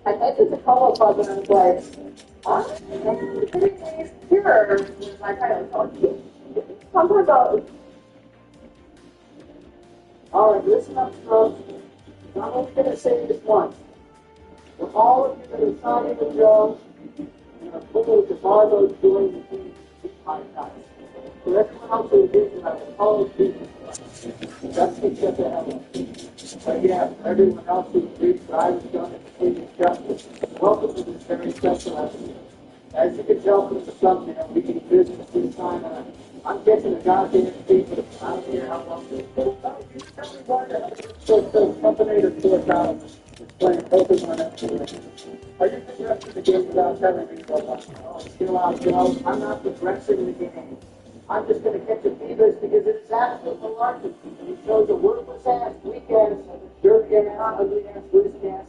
S2: I had to call up on and like, I'm pretty pure with my title talk. Sometimes all right, listen up, folks. I'm only going to say this once. For all of you that are signing with Joe, and are full of the Barlow doing the thing, my guys. For everyone else who did, I will always be that's the shut the hell up. But yeah, everyone else who agrees that I was done at the Cleveland Justice, welcome to this very special episode. As you can tell from the thumbnail, we do business this time, and I'm getting a goddamn people. I don't care how long this goes. You tell me why the hell the company to 4,000 is playing Pokemon after. Are you progressing the game without telling me so much? Oh, still out, Joe. I'm not progressing the game. I'm just going to catch a Beavis because it is absolutely malarkey. He shows a worthless ass, weak ass, dirty ass, ugly ass, whisk ass,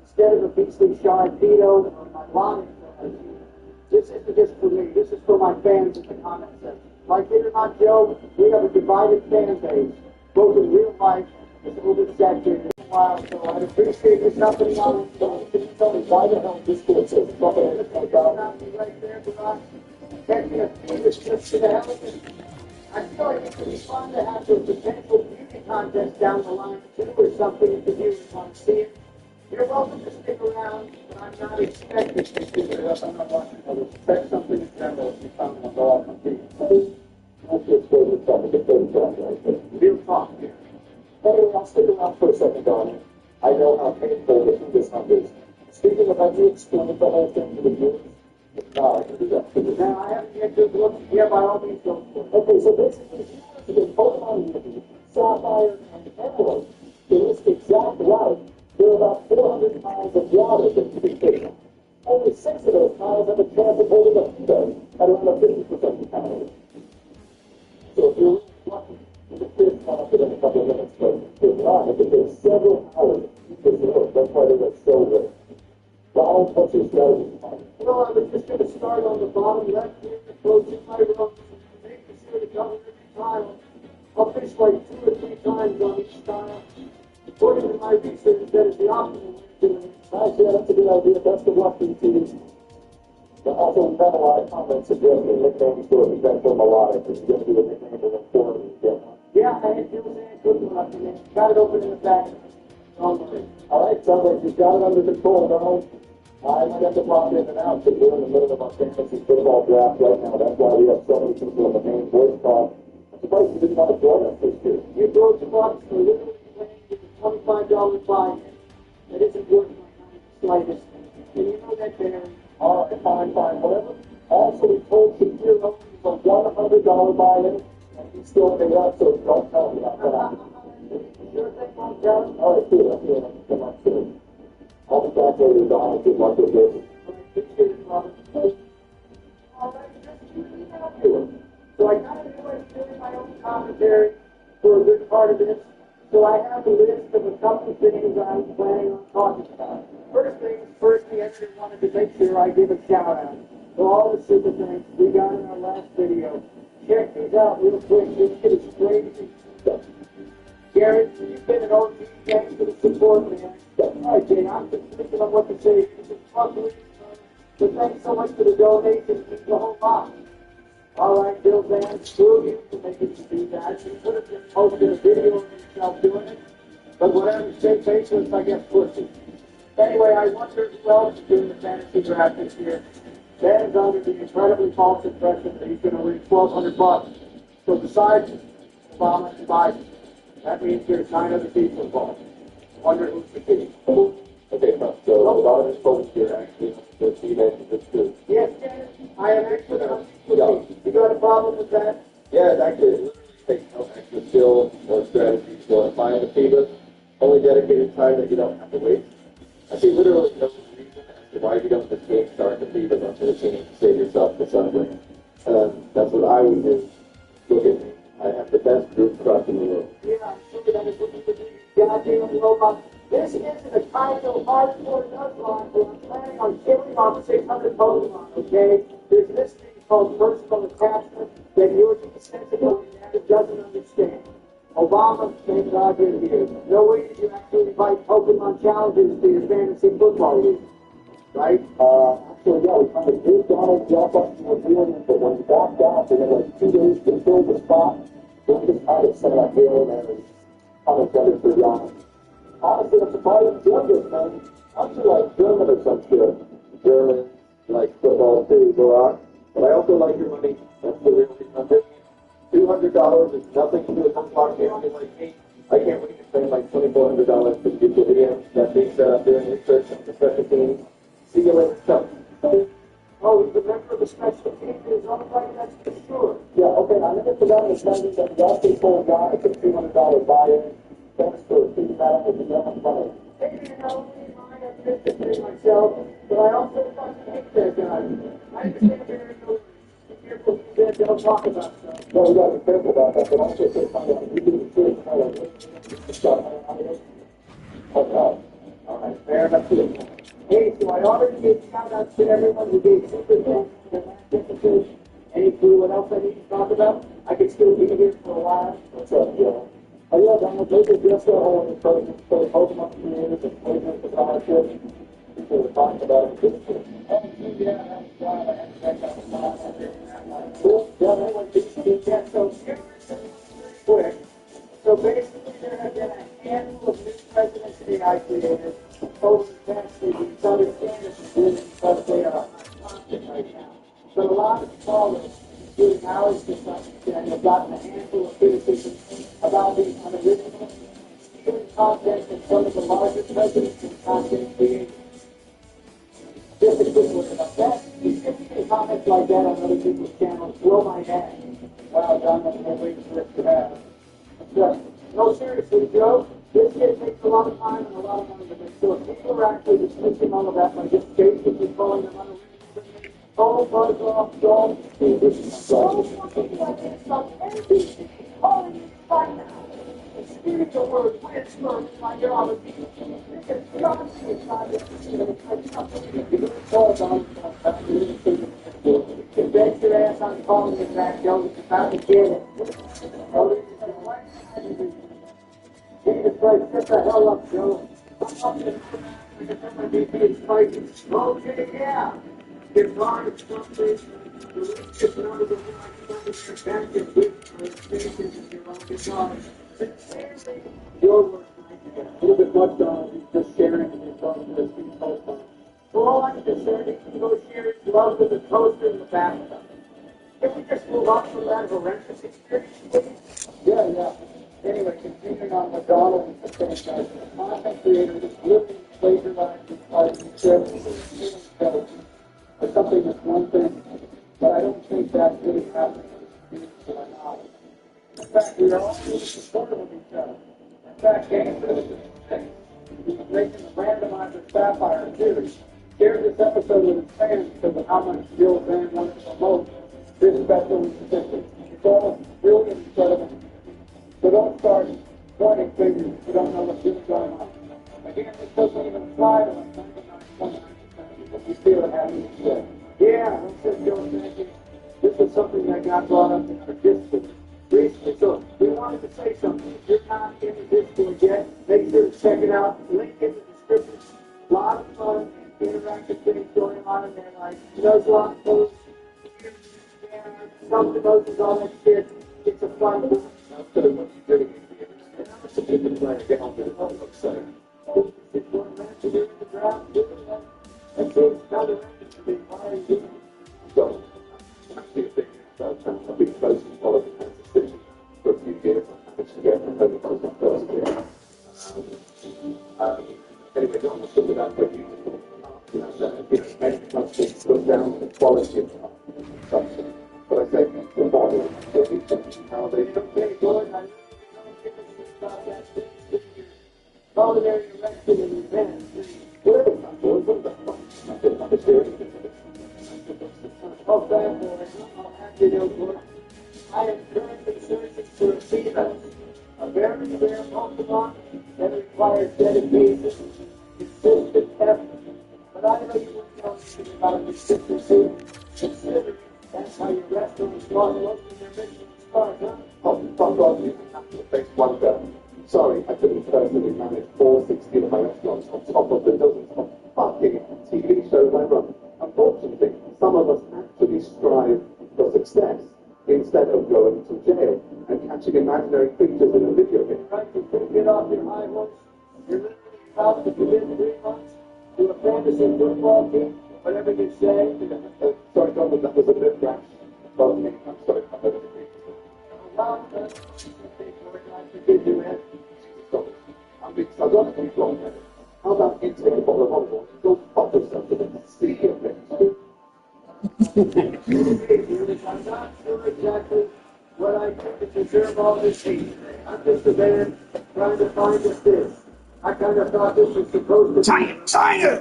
S2: instead of a beastly Sharpedo or my lawn. This isn't just for me. This is for my fans in the comment section. Like it or not, Joe, we have a divided fan base, both in real life and a little bit saturated. Wow, so I appreciate your company on it. So can you tell me why the hell this kid says fucking right there, Barack? Catch me a Beavis just to the hell of it. I feel like it could be fun to have a potential beauty contest down the line, too, or something if the viewers want to see it. You're welcome to stick around, but I'm not expecting to stick it. I'm not watching. I would expect something in general to be coming on the off of me. Let's just go with something to put right there. Real talk here. Anyway, I'll stick around for a second, Donnie.
S1: I know how painful the previous hunt is. Speaking of, have you explained the whole thing to the viewers? No, I can do that.
S4: Now, I haven't yet just looked. Yeah, by all means, go for it.
S1: Okay, so basically, the Pokemon Unity, Sapphire, and Emerald, in this exact route, there are about 400 miles of water that can be taken. Only 6 of those miles have a chance of holding a feeder at around a 50% capacity. So if you're really lucky, you can fish one up within a couple of minutes, but if not, it can take several hours to keep this work. That's why they get so rich. Donald, what's your strategy?
S4: Well, I was just going to start on the bottom left here, approaching my rope, making sure to cover every tile. I'll fish like 2 or 3 times on each tile. According to my research, that is the optimal way to do it.
S1: Actually, that's a good idea. Best of luck to you, Steve. But also, we've had a lot of comments suggesting nicknames for it. We've got for melodic. Is going to be the nickname of the forum you get one.
S4: Yeah, I had Jill's and good luck in it. Got it open in the back. Don't worry.
S1: All right, sounds like you've got it under control, Donald. I might have to pop in and out because we're in the middle of our fantasy football draft right now. That's why we have so many people in the main voice call. I'm surprised you didn't want to join us this year.
S4: You broke the box for literally playing with a $25 buy-in. That isn't worth my time the slightest. And you know that, Barry.
S1: All right, fine, whatever. Also, we told Shakir it's a $100 buy-in, and he still paid up, so don't tell me about that.
S4: Sure thing, won't tell him.
S1: All right, good. I'm not sure. I'll be back later, Donald. Good luck with this.
S4: Appreciate it, Robert. All right, just keep an email to him. So I kind of feel like doing my own commentary for a good part of this. So I have a list of a couple of things I'm planning on talking about. First things first, the editor wanted to make sure I give a shout out to all the super thanks we got in our last video. Check these out real quick. This shit is crazy stuff. Garrett, you've been an OG. Thanks for the support, man. All right, Jay, I'm just thinking on what to say. It's a tough week, but thanks so much for the donation. It means a whole lot. All right, Bill Van, screw you for making me do that. You could have just posted a video of yourself doing it, but whatever, stay faceless, I guess, pussy. Anyway, I wonder who else is doing the fantasy draft this year. Ben is under the incredibly false impression that he's going to win $1,200. So besides Obama and Biden, that means there's 9 other people involved. Wonder who's the king.
S1: Okay, so a lot of this folks here actually the teammates of this too.
S4: Yes, Ken, I am actually on You got a problem with that?
S1: Yeah, it actually takes no extra skill, no strategy to find the fever. Only dedicated time that you don't have to waste. I see literally no reason as to why you don't just game start the fever onto the team to save yourself the suffering. That's what I would do. Look at me. I have the best group trust in the world.
S4: Yeah, I'm sure that is what you would do. Goddamn robot. This isn't a kind of hardcore nuzlocke where I'm planning on killing off 600 Pokemon, okay? There's this thing called personal attachment that your sensibility doesn't understand. Obama, thank God you're here. No way did you actually invite Pokemon challenges to your fantasy football league, right?
S1: Actually, yeah, we kind of did Donald jump up to a deal, but when he backed out, they had like 2 days to fill the spot. So he just kind of set up here and there and kind of better for Jan. Honestly, I'm surprised you joined us, man. Aren't you like German or some shit? German, like football too, Barack. But I also like your money. That's the real reason I'm doing it. $200 is nothing to do with some family like me. I can't wait to spend like $2,400 to get the video that being set up doing research on the special teams. See you later. So,
S4: oh, he's a member of the special team. He's on the right, that's for sure.
S1: yeah, okay, I'm going to put down the spending that we actually told John it's a $200 buy-in. Thanks for feeding that up with the young money.
S4: Hey, you know, I have disciplined myself, but I also fucking hate that guy. I understand very well. Be careful who that they'll talk about stuff.
S1: No, we got to be careful about that, but also if they find out you do the truth, kind of stuff out of it. Okay.
S4: All right, fair enough. Hey, so I already gave shout-outs to everyone who gave super thanks to the last episode. Any clue what else I need to talk about? I could still be here for a while.
S1: What's up, Joe? Oh, yeah, Donald, those are just the whole encouragement for the Pokemon creators and players for scholarships. People were talking about it. Cool. Yeah, they went to
S4: Yeah, so here's quick. So basically, there have been a handful of new presidents AI created over the past few weeks. Understand this is really because they are constant right now. But a lot of scholars, including ours to some extent, have gotten a handful of criticism about the unoriginal, stealing content from some of the largest
S2: Just a quick word about that. If you see comments like that on other people's channels, blow my head. Wow, John, that's no way for it to have. No, seriously, Joe, this shit takes a lot of time and a lot of money to make. So if people are actually dismissing all of that by just basically calling them unreasonable, oh, buzz off, Joe, this is so fucking like this on NBC. Calling you right now. Speaking the word, which word is my job? Bet your ass I'm calling you back, Joe. It's about to get it. Jesus Christ, shut the hell up, Joe. I'm up to the BP is fighting. Okay, yeah. Get on something. Just another one. Back to your work, a little bit much on just sharing and you're talking to this thing all the time. So all I'm concerned is you go share his love with the toaster in the bathtub. Can we just move on from that horrendous experience, please? Yeah. Anyway, continuing on McDonald and the franchise, the content creator is living plagiarizing or something that's one thing, but I don't think that's really happening in my knowledge. In fact, we are all really supportive of each other. In fact, Game who's making the randomizer Sapphire series, shared this episode with his fans because of how much Jill Van wanted to promote this special statistic. It's all really incredible. So don't start pointing fingers if you don't know what's really going on. Again, this doesn't even apply to like 99.9% because you see what happens today. Yeah, that's just Joe thinking. This is something that got brought up in our Discord recently. So we wanted to say something. If you're not in the Discord yet, make sure to check it out. Link in the description. A lot of fun, interactive things going on in there, like Nuzlocke posts, some emojis, all that shit. It's a fun thing. So what you really need to get is to keep the player get on to the public side. It's one match to do in the draft, and so it's not a range to be why you do. So actually a thing I've been close to following Kansas City for a few years. I managed to get over close my first year. Anyway, not understood without very useful. Many countries put down the quality of something. But I say the body, how they don't take good. I don't give a shit about that thing. Culinary erection and revenge. What the fuck? I didn't understand anything. Oh, bad boy. I'll have you know what? I am currently searching for a Xenos, a very rare Pokemon that requires dedication, consistent effort. But I know you wouldn't know anything about consistency. Consider that's how you rest on the smart look in your mission start, huh? Oh, fuck off, you have to face one go. Sorry, I couldn't personally manage 460 of my restaurants on top of the dozens of fucking TV shows I run. Unfortunately, some of us actually strive for success instead of going to jail and catching imaginary creatures in a video game. Right, you couldn't get off your high horse. You're literally about to begin 3 months to a fantasy football team, whatever you say. Sorry, Donald, that was a bit rash. Well, I'm sorry, I'm going to agree. Well, I'm being sardonically wrong there. How about you take a bottle of olive oil and go pop yourself in the sea of things? I'm not sure exactly what I think to deserve all this hate. I'm just a man trying to find a fish. I kind of thought this was supposed to be... China!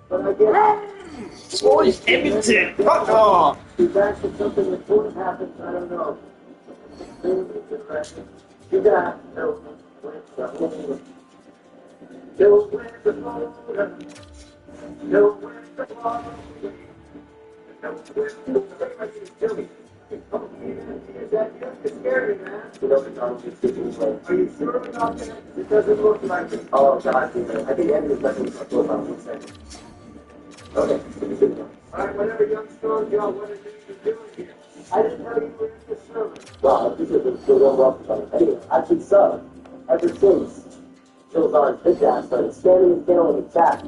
S2: But I guess...
S3: Boys, Edmonton, fuck off!
S2: Be back to something that could have happened, I don't know. You got no... Nowhere to go, nowhere to follow, nowhere to go. Is that you? It's scary, man. Are you sure about that? It doesn't look like it. Oh, God, I think Eddie was letting us go about 1 second. Okay. All right, whatever, young strong Joe, what is it you're doing here? I didn't know you were in the service. Well, this is a still well. Anyway, I've been subbed ever since Phil's pitch ass started standing and failing in the chat.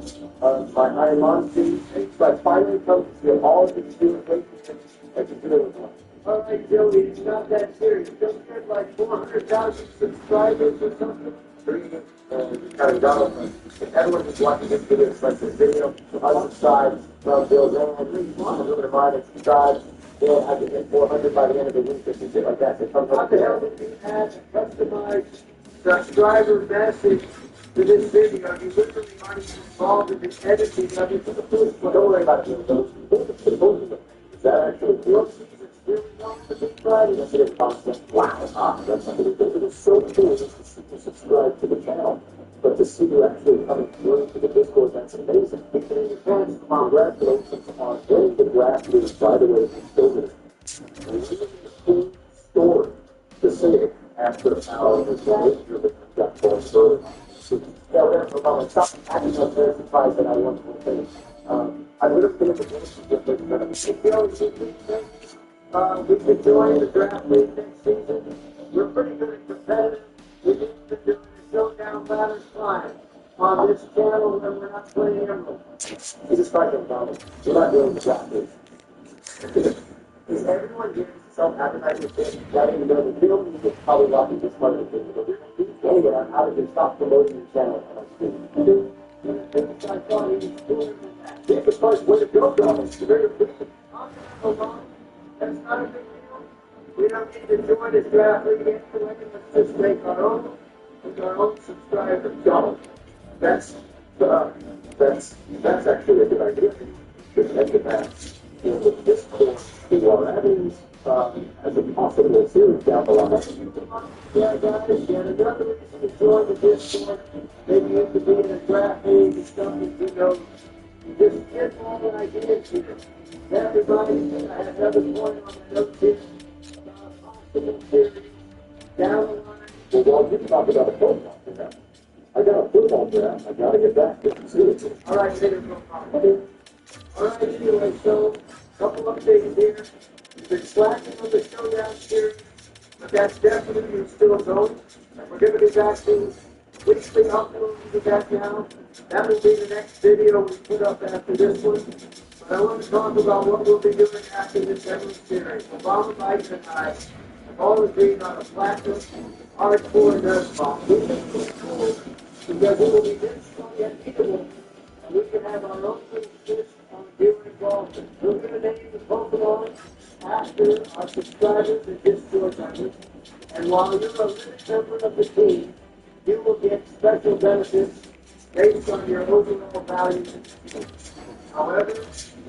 S2: My Iron Monty, so I finally come to see all of these new relationships that you're doing with one. All right, Joey, it's not that serious. Don't get like 400,000 subscribers or something.
S1: breathing and kind of down. If everyone just watching this video, it's like this video, unsubscribe from Bill Graham, please want a little bit of mine and subscribe. Yeah, I can hit 400 by the end of the week or some shit like that. So come
S4: How the hell did you add a customized subscriber message to this video? You literally aren't even involved in the editing of it.
S1: Well, don't worry about it. Is that actually real? It's really not the big Friday. Yes, it is constant. Wow. That's something that is so cool just to subscribe to the channel. But to see you actually coming through to the Discord, that's amazing. Congratulations on winning the draft league. By the way, it's still a really cool story to see after how the major got going further. Yeah, we're going to promote it. Something actually I'm very surprised that I want to say. I would have been in the position with it, but
S4: we can join the draft league next season. We're pretty good at competitive. We've been doing a showdown ladder climb on this channel when we're not playing Emerald.
S1: you just find them down. You're not doing the draft league. Is everyone giving self-advertising thing? That even though the real music is probably not this part of the thing, but anyway, how did you stop promoting your channel?
S4: I thought he was doing that. He's the first way to go, though. It's very good. That's not a big deal. We don't need to join this draft league anyway. Let's just make our own with our own subscribers.
S1: Don't. That's actually a good idea. Should make that in the Discord to our admins as a possible series down the line.
S4: Yeah, guys, yeah, another reason to join the Discord, maybe you could be in a draft league or something, you know, just get all the ideas here. Everybody, I have another point on the notes here, possible series, down the line.
S1: Well, while you talk about a football draft, I got a football draft. I got to get back to it.
S4: All right, later, no problem. All right, anyway, so, a couple of things here. We've been slacking on the showdown series, but that's definitely still going. We're going to be back to weekly uploads of that now. That will be the next video we put up after this one. But I want to talk about what we'll be doing after this Emerald series. Obama, Mike, and I have all agreed on a platinum hardcore nurse bomb. We think it's cool because it will be this fun and beatable. And we can have our own little twist on viewer involvement. We're going to name the Pokemon after our subscribers and Discord members. And while you're a living member of the team, you will get special benefits based on your overall value. However,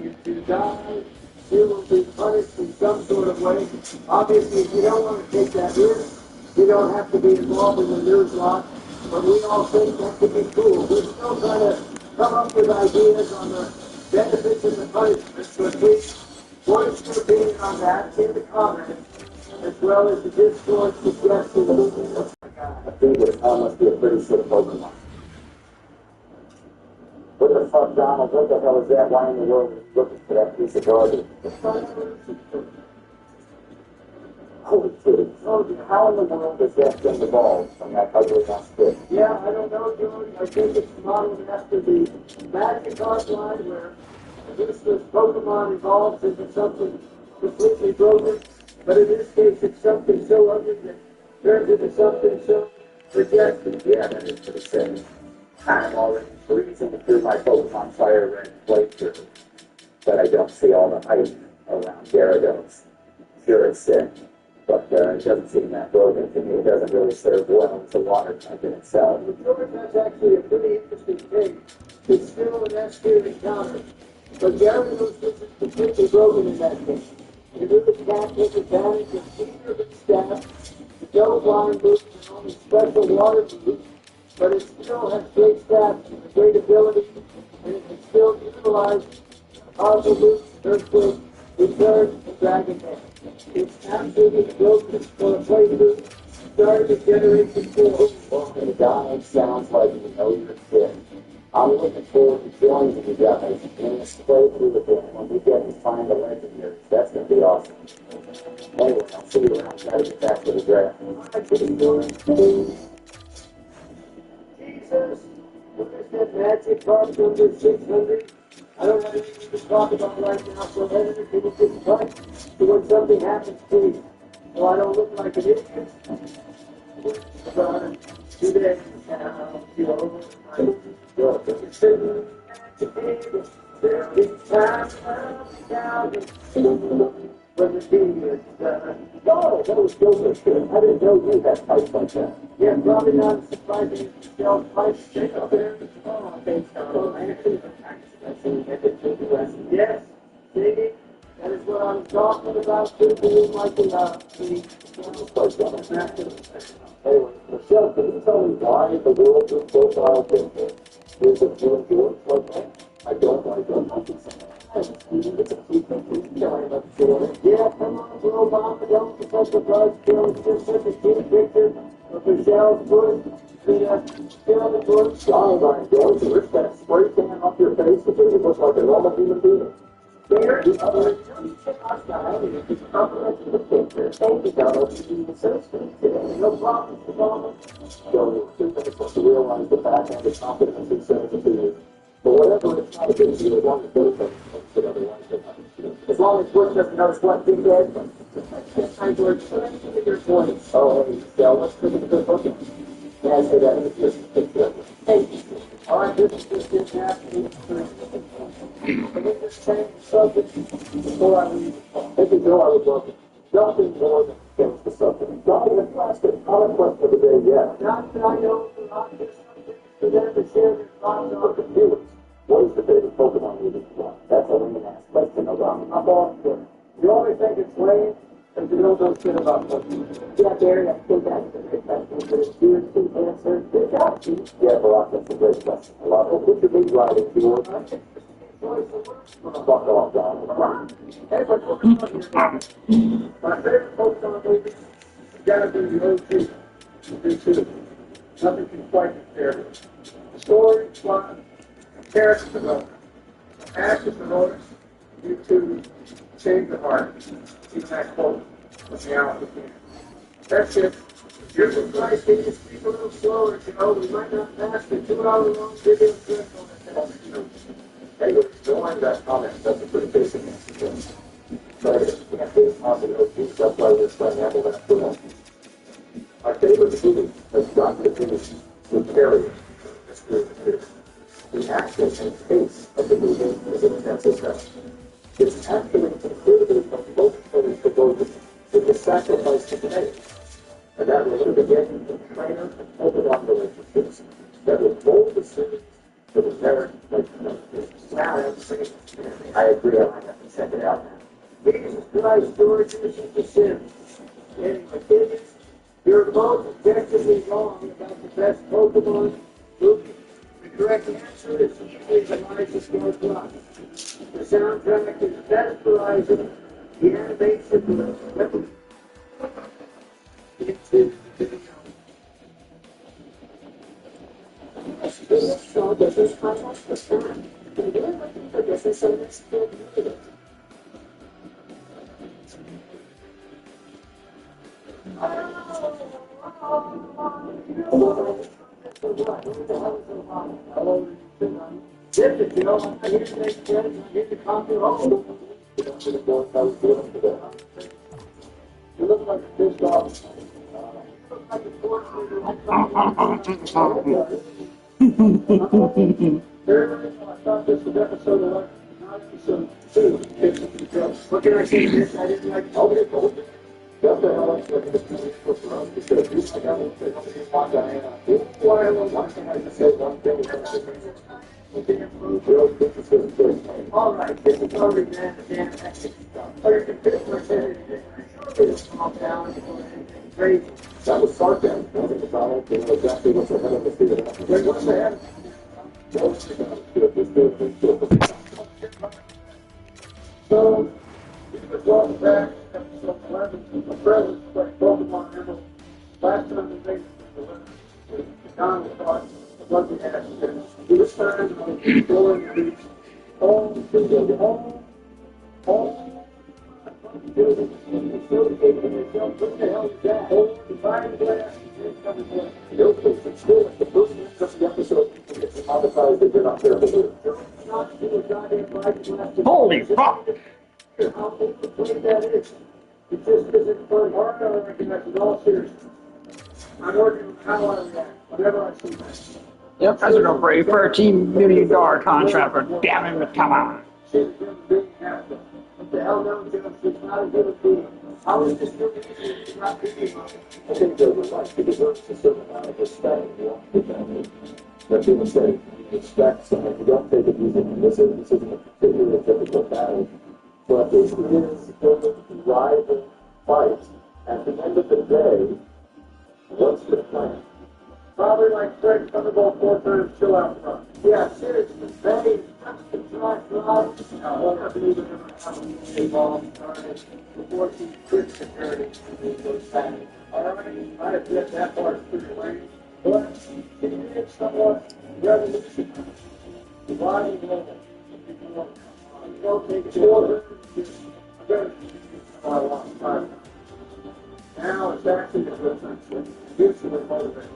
S4: if you die, you will be punished in some sort of way. Obviously, if you don't want to take that risk, you don't have to be involved in the news lot. But we all think that could be cool. We're still trying to come up with ideas on the benefits and the punishments. So please voice your opinion on that in the comments, as well as the Discord suggestions.
S1: I think it must be a pretty sick Pokemon. What the fuck, Donald? What the hell is that? Why in the world are you looking for that piece of garbage? Holy shit. How in the world does that get evolved from that ugly ass fish?
S4: Yeah, I don't know, George. I think it's modeled after the Magikarp line where this Pokemon evolves into something completely broken. But in this case, it's something so ugly that turns into something so rejected.
S1: Yeah, that is pretty sick. I'm already freezing through my Pokemon Fire Red playthrough, but I don't see all the hype around Gyarados. Sure, it's sick, but it doesn't seem that broken to me. It doesn't really serve well as a water type in itself.
S4: George, that's actually a pretty interesting thing. It's still an S-tier encounter, but Gyarados isn't completely broken in that case. You really can't take advantage of either of its stats, the Double Blind Boost, and only special water boost, but it still has great stats and great ability, and it can still utilize powerful boost, Earthquake, Return, and Dragon Head. It's absolutely broken for a playthrough, starting to Generation 4.
S1: Well, the guy sounds like you know your shit. I'm looking forward to joining you guys in this playthrough with him when we get to find the legendary. That's going to be awesome. Anyway, I'll see you around. Gotta get back to the draft.
S4: Jesus, look at that Magikarp number 600. I don't have anything to talk about right now, so editor, can you just cut to when something happens, please? So I don't look like an idiot.
S2: Today, now, you're sitting at the table. There'll be time to down when the deal is done.
S1: Oh, that was good. I didn't know you had pipes like that.
S2: Yeah, probably not surprising. They'll fight straight up there. Oh, I think so. I actually yes, see? That is what I'm talking about. People like the
S1: Anyway, Michelle, can you tell me why the world group profile thing is a June George like that? I don't like them. It's a key thing.
S2: yeah, come on, bro, Mom, don't forget the blood skills. Just such a cute picture of Michelle's bush. The bush.
S1: Oh my God, you rip that spray can off your face because it looks like a normal human being.
S2: Here, the other thank you, Donald, for being associated today. No problem, Obama.
S1: So it's supposed to realize the backhand of confidence in sensitivity. But whatever, it's not a big deal as long as those things should otherwise they're not a deal.
S2: As long as Bush doesn't notice what big head, I'm going to your point.
S1: Oh, hey, Michelle, let's look at the book.
S2: Yeah, I say that in the future. Hey, all right, this is happening. Can we just change the subject before I leave?
S1: If you know, I would love it. Nothing more than change the subject. Not even plastic. Not a question of the day yet.
S2: Not that I know the obvious for them to share their thoughts on
S1: Computers. What is the favorite Pokemon movie you want? That's a lame ass question, Obama.
S2: I'm all for it. You only think it's lame because you don't know shit about Pokemon. Yeah, Barry, I think that's a great question. But it's yours to answer. Good job, Chief.
S1: Yeah, Barack, that's a great question. A lot of what should be riding towards. Fuck off, Don.
S2: Hey, but my favorite Pokemon movie has got to be the OG. Me too. Nothing can quite compare to it. The story, plot, character development, actions and orders, you two change the heart. Keep that quote from the out of the can. That's it. Here's a price. Can you speak a little slower? You know, we might not pass the 2-hour-long video clip on the television.
S1: Hey, don't mind that comment. That's a pretty basic answer. But it's not being positive. That's why we're trying to handle that for us. My favorite movie has got to finish with Carrier. The action and pace of the movie is intense as hell. It's actually incredibly emotionally devoted to the sacrifice to make. And that will begin to trainer and open up relationships that will mold the series to the very I agree. I might have to check it out now.
S2: Jesus Christ, George, this is the sin. Anyway, kids, you're both objectively wrong about the best Pokemon movie. The correct answer is usually the Elijah Score Block. The soundtrack is mesmerizing. The animation was into the video.
S6: Small business contract was found. When you are looking for business owners who need it.
S2: Yes, you know, I'm here to make friends. I'm here to conquer all. You look like a fish dog. You look like a Very I thought this was episode 11, not episode 2. Kids with the drugs. What can I say? This I didn't like.
S1: I'll get told you. That's the hell I'm looking at this for us. Instead of you, I got to say, want Diana. Why I was watching, I just said one thing.
S2: All right, this is already man to damn action stuff. Or you can fit for anything. It's calm down and do anything crazy.
S1: That was sarcasm. I think it's all okay. Exactly what's ahead of the theater.
S2: Wait, what's that? So, we were talking back to episode 11 of Brothers playing Pokemon Emerald. Last time we made the Don was thought of what we had. This time, I'm going to be home, what the hell is that? The fire glass is coming in.
S1: Nope, it's still the first minute of the episode. It's modified, they get up there.
S3: Holy fuck!
S2: How big that is. It just isn't for hard, I recognize it all seriously.
S4: I'm working on how I react whenever I see that.
S3: Yep, that's a no-brainer for a $1 million contract for Gavin McCallum.
S4: She's a human being, asshole. What the hell no, Joe? She's not a human being. How is this human being not being honest?
S1: I think that would like to deserve a certain amount of respect. You want to family. But people say, respect someone. You don't take it easy. This isn't a particularly difficult battle. But this is a rival fight. At the end of the day, what's your plan?
S4: Probably like Fred Thunderbolt 4 times chill out front. Yeah, seriously. Hey, touch the track, right? I believe it ever happened when the ball started before she quit security and he goes back. Alright, I admit that part's pretty lame. But she did somewhat revolutionary. Why do you know that? You don't take it over. I better I lost time. Now it's actually the difference. Mutually motivated.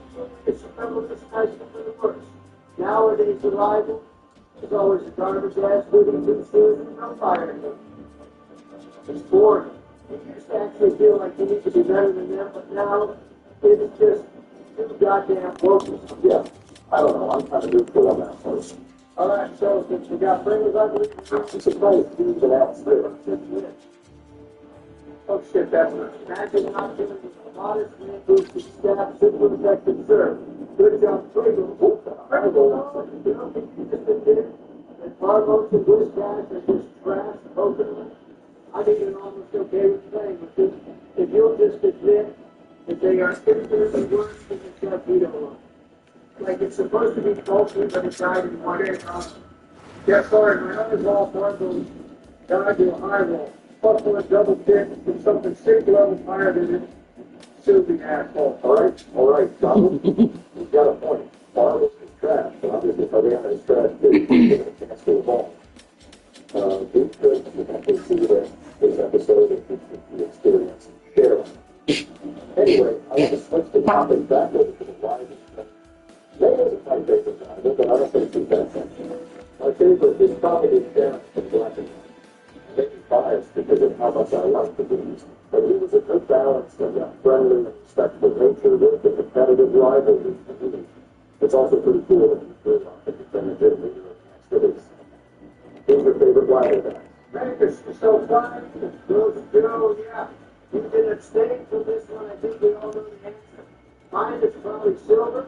S4: It's a revolutionized for the worse. Nowadays, the rival is always a garbage ass with two shoes and no fire in them. It's boring. It used to actually feel like you need to be better than them, but now it's just too goddamn focused.
S1: Yeah, I don't know. I'm kind of neutral on that person.
S4: Alright, so since we got fingers, I believe
S1: I'm surprised you even asked this.
S4: oh shit, that's not. Imagine not giving a modest man boost to staff super effective serve. Good job, Pringle. Pringle, you don't think you just admitted that Carlos and Bush guys are just trash openly? I think you're almost okay with saying it. If you'll just admit that they are infinitely worse than the stuff you don't like. Like it's supposed to be culture, but it's not in one day. Yeah, sorry, my other ball bundles got you a high roll. Buffalo double kick with something 6 levels higher than it. Silly asshole.
S1: All right, Donald. You've got a point. Carlos is trash, but obviously Fabiana is trash too. Give it a chance to evolve. We could potentially see this episode of the experience. Share. Anyway, I want to switch the topic back over to the wide. Maybe isn't my favorite guy, but I don't think he's that sensitive. My favorite is probably Darren from Black and White. Maybe biased because of how much I like the movies, but he was a good balance of that friendly and respectful nature with the competitive rivalry. It's also pretty cool that he's really on the definitive leader against the race. Who's your favorite rival guy?
S4: Vegas is so fun. Goes Joe, yeah. You can abstain from this one. I think we all know the answer. Mine is probably silver.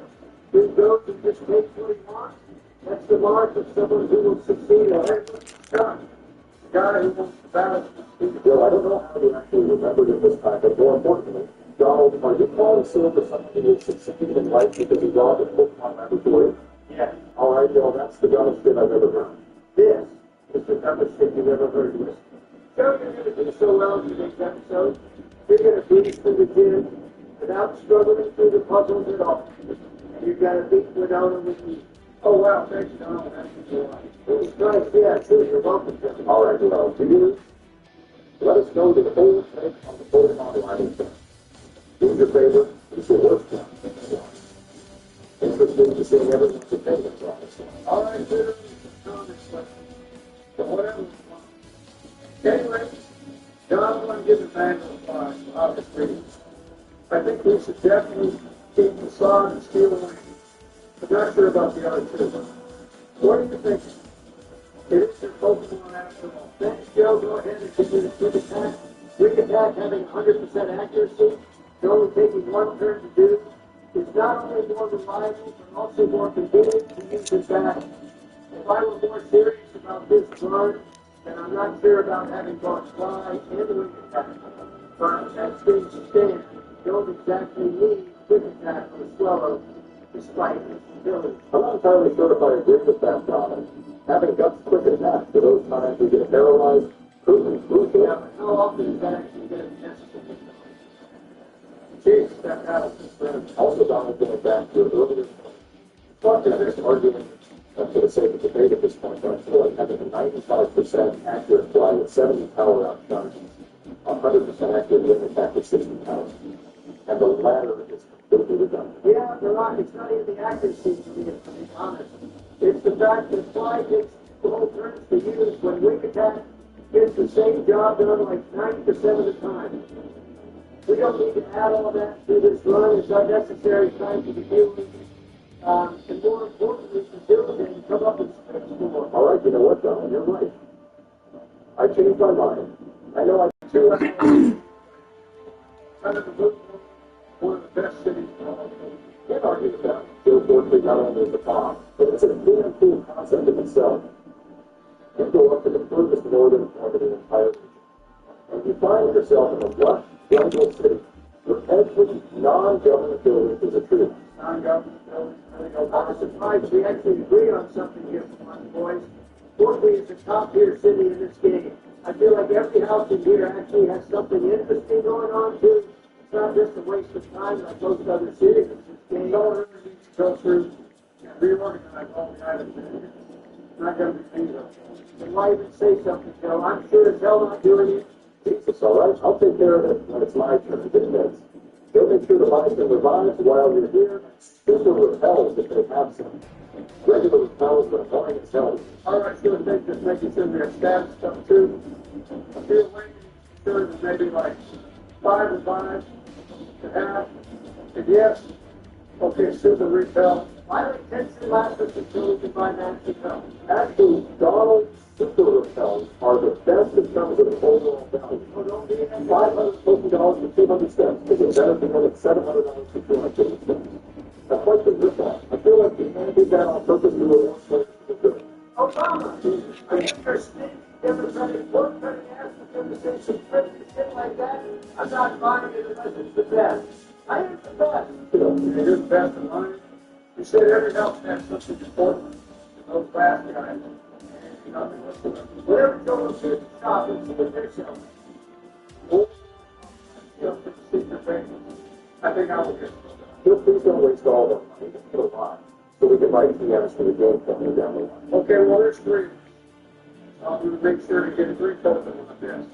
S4: Who goes and just takes what he wants. That's the mark of someone who will succeed at every time. Guy who wants to balance.
S1: Bill, I don't know how you actually remembered it this time, but more importantly, Donald, are you calling Silver something who succeeded in life because he robbed a Pokemon laboratory?
S4: Yeah.
S1: All right, Bill, that's the dumbest shit I've ever heard.
S4: This is the dumbest shit you've ever heard. Listen. Joe, you're going to do so well in today's episode. You're going to beat through the gym without struggling through the puzzles at all. And you've got to beat Winona with me. Oh, wow, thanks, Donald. That's what you like. Nice, yeah, too. You're welcome.
S1: All right, well, to you, let us know the whole thing on the Pokemon line. Who's your favorite? Who's your worst one? Interesting to see everyone's opinions on this one.
S4: All right, Peter. But whatever. Anyway, John, I want to give the man a five for obvious reasons. I think we should definitely keep the Sun and steal away. I'm not sure about the other two. What are you thinking? It is your Pokemon after all. Thanks, Joe. Go ahead and give me the quick attack. Quick attack having 100% accuracy. It's only taking one turn to do. It's not only more reliable, but also more convenient to use it back. If I were more serious about this run, then I'm not sure about having gone fly and wing attack. But as things stand, you don't exactly need quick attack for a swallow, despite its ability.
S1: I'm not entirely sure if I agree with that comment. Having guts quick attack for those times we get paralyzed, proven crucial.
S4: Yeah, but how often is that actually going to necessary? Jesus, that happens.
S1: Also, Donald, going back to your earlier point, thought that this argument, for the sake of debate at this point, but I feel like having a 95% accurate fly with 70 power outshines, 100% accurate wing attack with 60 power. And the latter is completely redundant.
S4: Yeah, they're not. It's not even the accuracy to be honest. It's the fact that fly takes full turns to use when wing attack gets the same job done like 90% of the time.
S2: We don't need to add all that to this run. It's unnecessary trying to be doing. And more importantly, to build and come up with scripts more.
S1: All right, you know what, Don? You're right. I changed my mind. I know I
S4: Two hours. Kind of a look, one of the best cities in all of the
S1: can't argue with that. Joe Fortley not only is the boss, but it's a damn cool concept in itself. You go up to the furthest northern point of the entire region, and you find yourself in a lush, jungle city where every non-government building is a tree.
S4: non-government buildings.
S2: I'm surprised we actually agree on something here, my boys. Fortunately, it's a top-tier city in this game. I feel like every house in here actually has something interesting going on, too. It's not just a waste of time like most other cities. It's just game.
S4: No one ever needs to go through and reorganize all the items in here. It's not going to be easy.
S2: And why even say something, Joe? I'm sure as hell not doing it.
S1: Jesus, all right? I'll take care of it when it's my turn to get this. Go make sure the bison revives while you're here. Super repels if they have some. Regular repels are annoying as hell.
S4: All right, so I think just making some of their status stuff too. I feel waiting sure that maybe like 5 or 5 to have. And yes, okay, super repel.
S2: Why don't we take some lessons until we can find Nancy Bell?
S1: Actually, Donald's super repels are the best in terms of overall value.
S2: Oh, don't be in
S1: $500 for 200 steps is a better than having $700 for 250 steps. That's quite the ripoff. I feel like you did that on purpose to avoid slavery.
S2: Obama, are you your stinky Democratic work cutting ass for them to say some crazy shit like that? I'm not buying it unless it's the best. I am the best.
S4: It is best of money. You said every house has something important to those fast guys. And nothing whatsoever.
S2: Whatever Joe says to shop and see what they sell.
S4: Secret bank. I think I will get it.
S1: Just please don't waste all that money to get a lot, so we can buy PMs for the game company down the line.
S4: Okay, well, there's 3. I'm going to make sure to get 3 total on this.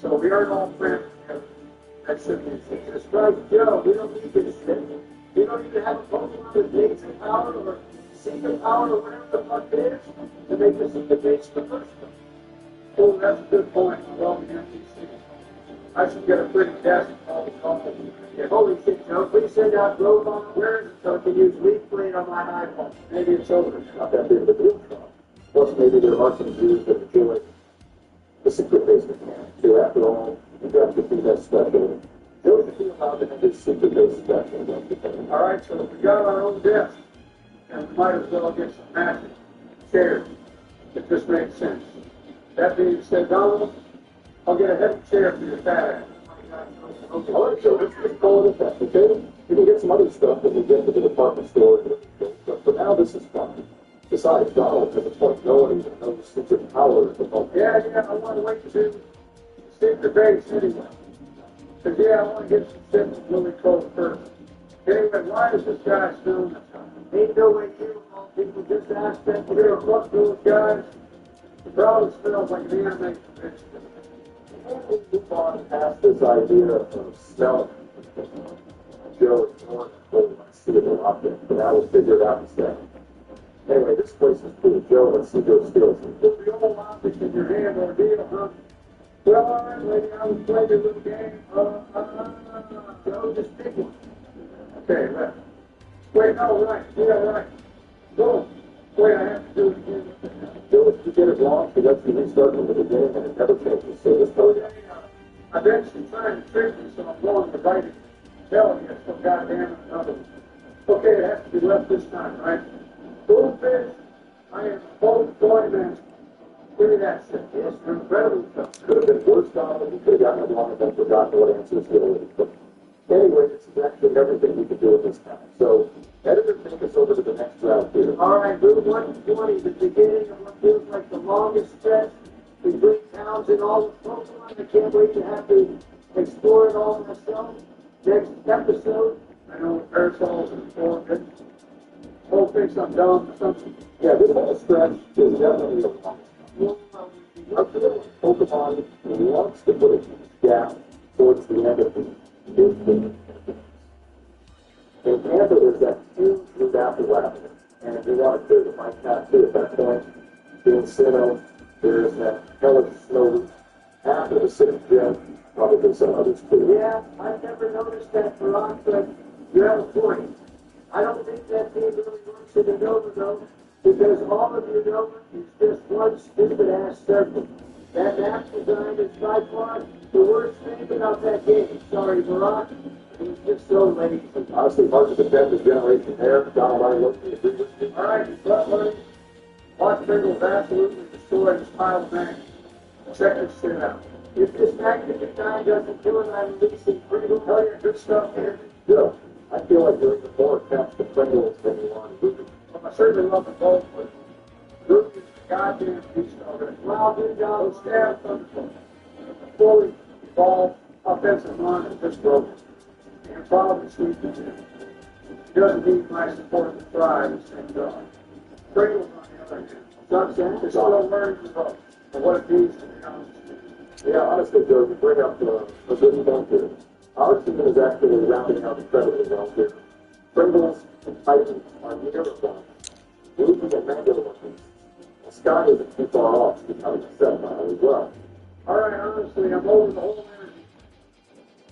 S4: So we are all friends together. That should be it.
S2: Jesus Christ, Joe, we don't need this shit. We don't even have a Pokemon with laser power or secret power or whatever the fuck it is to make the secret base the first one.
S4: Oh, that's a good point. Well, the NPC. I should get a pretty casting call to call it.
S2: Yeah, holy shit, Joe. Please send out robot awareness so I can use leaf blade on my iPhone.
S4: Maybe it's over.
S1: It's not that big of a deal, Sean. Plus, maybe there are some Jews that feel like the secret basement camp, too. After all, you got to be that special. Joe should be allowed to have his secret base special, don't you think?
S4: All right, so we got our own desk, and we might as well get some matching chairs. It just makes sense. That being said, Donald, I'll get a heavy chair for your fat ass.
S1: All right, so let's just call it a that, okay? You can get some other stuff when we get to the department store. But for now, this is fun. Besides, Donald has a point. No one even knows the secret power of the moment.
S4: Yeah, I want to wait to see the base anyway. Because, I want to get some shit from really close first. Anyway, why is this guy still in the town?
S2: Ain't no way you all people just ask them for their
S4: Fuck those guys. It probably smells like an anime convention.
S1: Move on past this idea of smelling. Joe is more than told I see it a lot there, but I will figure it out instead. Anyway, this place is cool. Joe, let's see Joe's skills.
S4: Put the old optics in your hand ordeal, huh? Well, all right, lady, I was playing a little game.
S2: Joe, just pick one.
S4: Okay, left. Wait, no, right. Yeah, right. Go. Wait, I have to do it again.
S1: Joe, if you get it wrong, he lets you restart from the beginning and it never changes. So just tell you.
S4: I bet she's trying to trick me, so I'm going to write it. Telling you, so goddamn another one. Okay, it has to be left this time, right? Goldfish, I am both boy man. Give me that shit. Yes, you're incredible stuff.
S1: Could have been worse, Donald. You could have gotten it wrong and then forgotten what answers there were. But anyway, this is actually everything we can do at this time. So, editor, take us over to the next round here.
S2: All right, Route 120, the beginning of what feels like the longest stretch between towns and all the Pokemon. I can't wait to have to explore it all myself. Next episode.
S4: I know what parasols and four good. Whole thing some dumb or something.
S1: Yeah, this whole stretch is definitely a long I feel like Pokemon wants to put a huge gap towards the end of the game. In Canada, there's that huge route after Lavender. And if you want to clear the Mike Tattoo at that point, in Sinnoh, there's that hellish snow route after the Civic Gym. Probably some others too.
S2: Yeah, I've never noticed that, Brock, but you have a point. I don't think that team really works in the Nova, though, because all of your Nova is just one stupid-ass circle. That map design is by far the worst thing about that game. Sorry, Brock. It was just so lazy.
S1: Honestly, much of the depth generation there. Donald, I look to agree with you.
S4: All right, buddy. Watch Bengals absolutely destroy this pile of man. Check this shit out.
S2: If this magnitude 9 doesn't do it, I'm releasing Pringle.
S4: Tell you good stuff here.
S1: Good. I feel like doing the more attempts to Pringles than you want to do.
S4: Well, I certainly love the both, but Luke is a goddamn beast already.
S2: Well, good job.
S4: Staff of a fully evolved offensive line is just broken. And probably sleeping in. He doesn't need my support to thrive at the same time. Pringles, on the other hand, is still learning the ropes and what it means to be honest.
S1: Yeah, honestly, Joe, you bring up a good point here. Our team is actually rounding out incredibly well here. Pringles and Titans are near them. Losing a regular one. The sky isn't too far off to becoming a set mile as well.
S4: All right, honestly, I'm over the whole energy.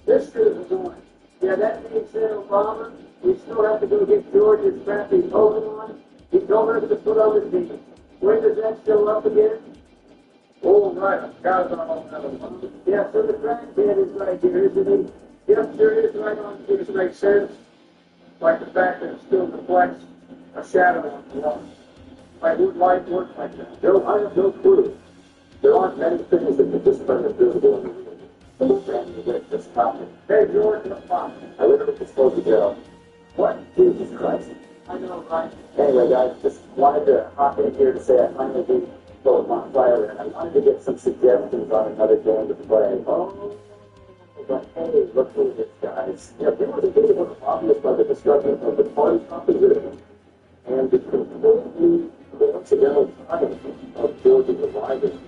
S4: This shit is annoying.
S2: Yeah, that being said, Obama, we still have to go get George's crappy Pokemon. He told us to put on his team. When does that show up again?
S4: Oh, right, I forgot about all that.
S2: Yeah, so the grandkid is right here, isn't he?
S4: Yep, there is right on. This makes sense. Like the fact that it still reflects a shadow on the wall. Like, would light work like that?
S1: Joe, I have no clue. There aren't many things that can just turn invisible in the room. Look at me with this topic.
S4: Hey, George, what's up?
S1: I literally just spoke to Joe. What? Jesus Christ.
S2: I know, right?
S1: Anyway, guys, just wanted to hop in here to say I finally beat on fire, and I wanted to get some suggestions on another game to play. Oh, but hey, look who it is, guys. You know, there was a bit of an obvious by the discussion of the party composition and the completely coincidental timing of George's arrival here.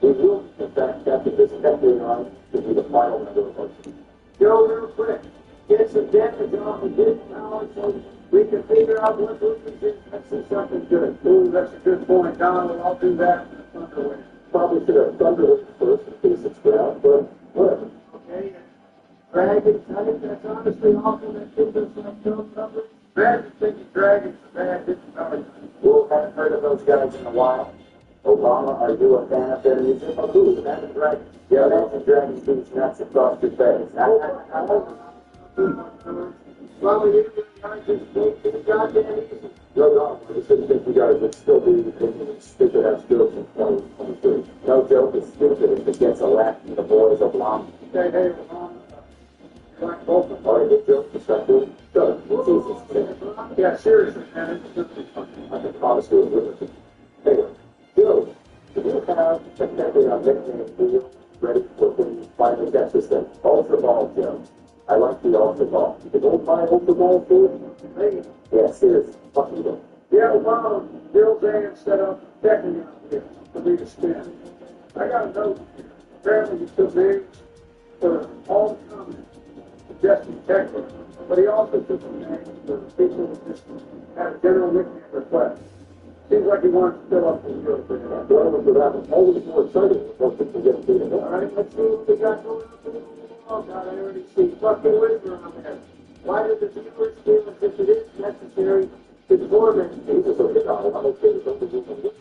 S1: We will, in fact, have to discover on to be the final member of our team.
S2: Joe, real quick, get some damage off of this now so we can figure out what movements is. Let's see something good.
S4: Ooh, that's a good point, Donald. I'll do that in the Thunderwave.
S1: Probably should have Thunderwave first in case it's ground, but whatever.
S2: Okay, Dragon type, that's honestly awful. That gives us like no coverage.
S4: Imagine thinking dragons are bad different.
S1: Well, haven't heard of those guys in a while. Obama, are you a fan of their music? Oh, who's Imagine Dragons? Yeah, Imagine Dragons beats nuts across your face.
S2: Well, you guys just make it goddamn easy.
S1: No, I just didn't think you guys would still be thinking stupid ass jokes in 2023. No joke is stupid if it gets a laugh from the boys of Obama.
S4: Hey, Obama. You like both of them?
S1: All right, good joke, respectfully. Shut up. Jesus.
S4: Yeah, seriously, man. It's just funny.
S1: I can promise you a liberty. Anyway, Joe, do you have technically a nickname for you ready for when you finally get this thing? Ultra Ball, Joe. I like the Ultra Ball. You can go buy Ultra Ball for it?
S4: Hey.
S1: Yeah, seriously. Fucking go.
S4: Yeah, Obama, Bill Dan set up checking out here for me to spend. I got a note here. Apparently he took names for all the comments suggesting technique, but he also took some names for people who just had a general nickname request. Seems like he wanted to fill up the year for that.
S1: Well, for that, it's always more exciting once it can get beaten
S2: All
S1: up.
S2: right, let's see what we got going on today. Oh, God, I already see fucking wisdom on there. Why did the viewers feel as if it is necessary to torment
S1: Jesus, okay, I'm okay with something you can do.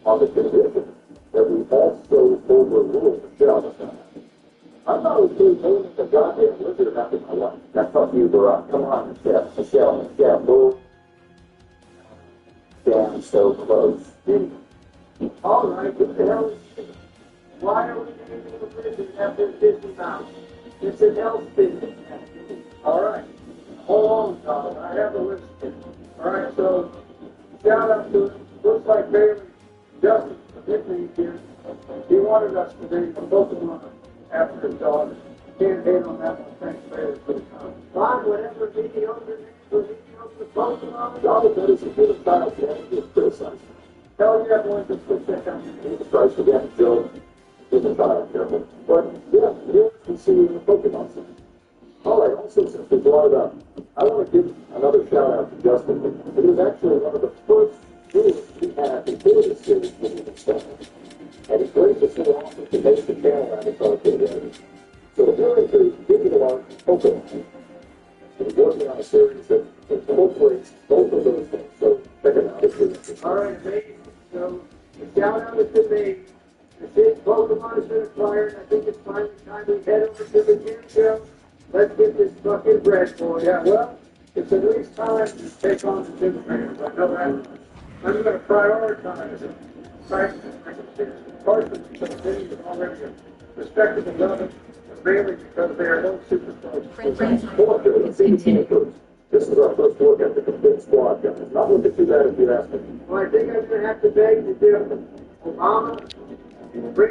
S1: On the condition that we also overrule the shit out of that. I'm not okay naming the goddamn lizard after my life. Now, fuck you, Barack. Come on, Michelle, move. Damn, so close.
S2: All right, what the hell is this? Why are we naming the lizard after Disney Mouse? It's an elf business.
S4: All right. Hold on, Donald. I have a list here. All right, so shout out to him. Looks like Bailey Justin, the nickname here. He wanted us to name a Pokemon after his daughter. Can't hate on that one. Thanks, Bailey, for the comment.
S2: Fine, whatever mediocre name for mediocre Pokemon.
S1: Donald, that is a good style. Can't be criticized.
S4: Hell yeah, boys, let's put that down.
S1: Jesus Christ again, Joe. Isn't that careful? But yeah, you can see in the Pokemon Center. All right, also, since we brought it up, I want to give another shout out to Justin. It was actually one of the first viewers we had before this series was even started. And he graciously offered to make the channel out of our videos.
S4: right, amazing. So, the shout out is to me. The big Pokemon has been acquired. I think it's finally time we head over to the gym show. Let's get this fucking bread for you. Yeah, well, it's at least time to take on the gym trainers. I know that. I'm going to prioritize it. Right? I consider Carson because they is already a respectable level, mainly because they are no superstars.
S1: Let's see the team first. This is our first look at the complete squad, guys. Not looking too bad if you ask me.
S4: Well, I think I'm going to have to beg to do Obama.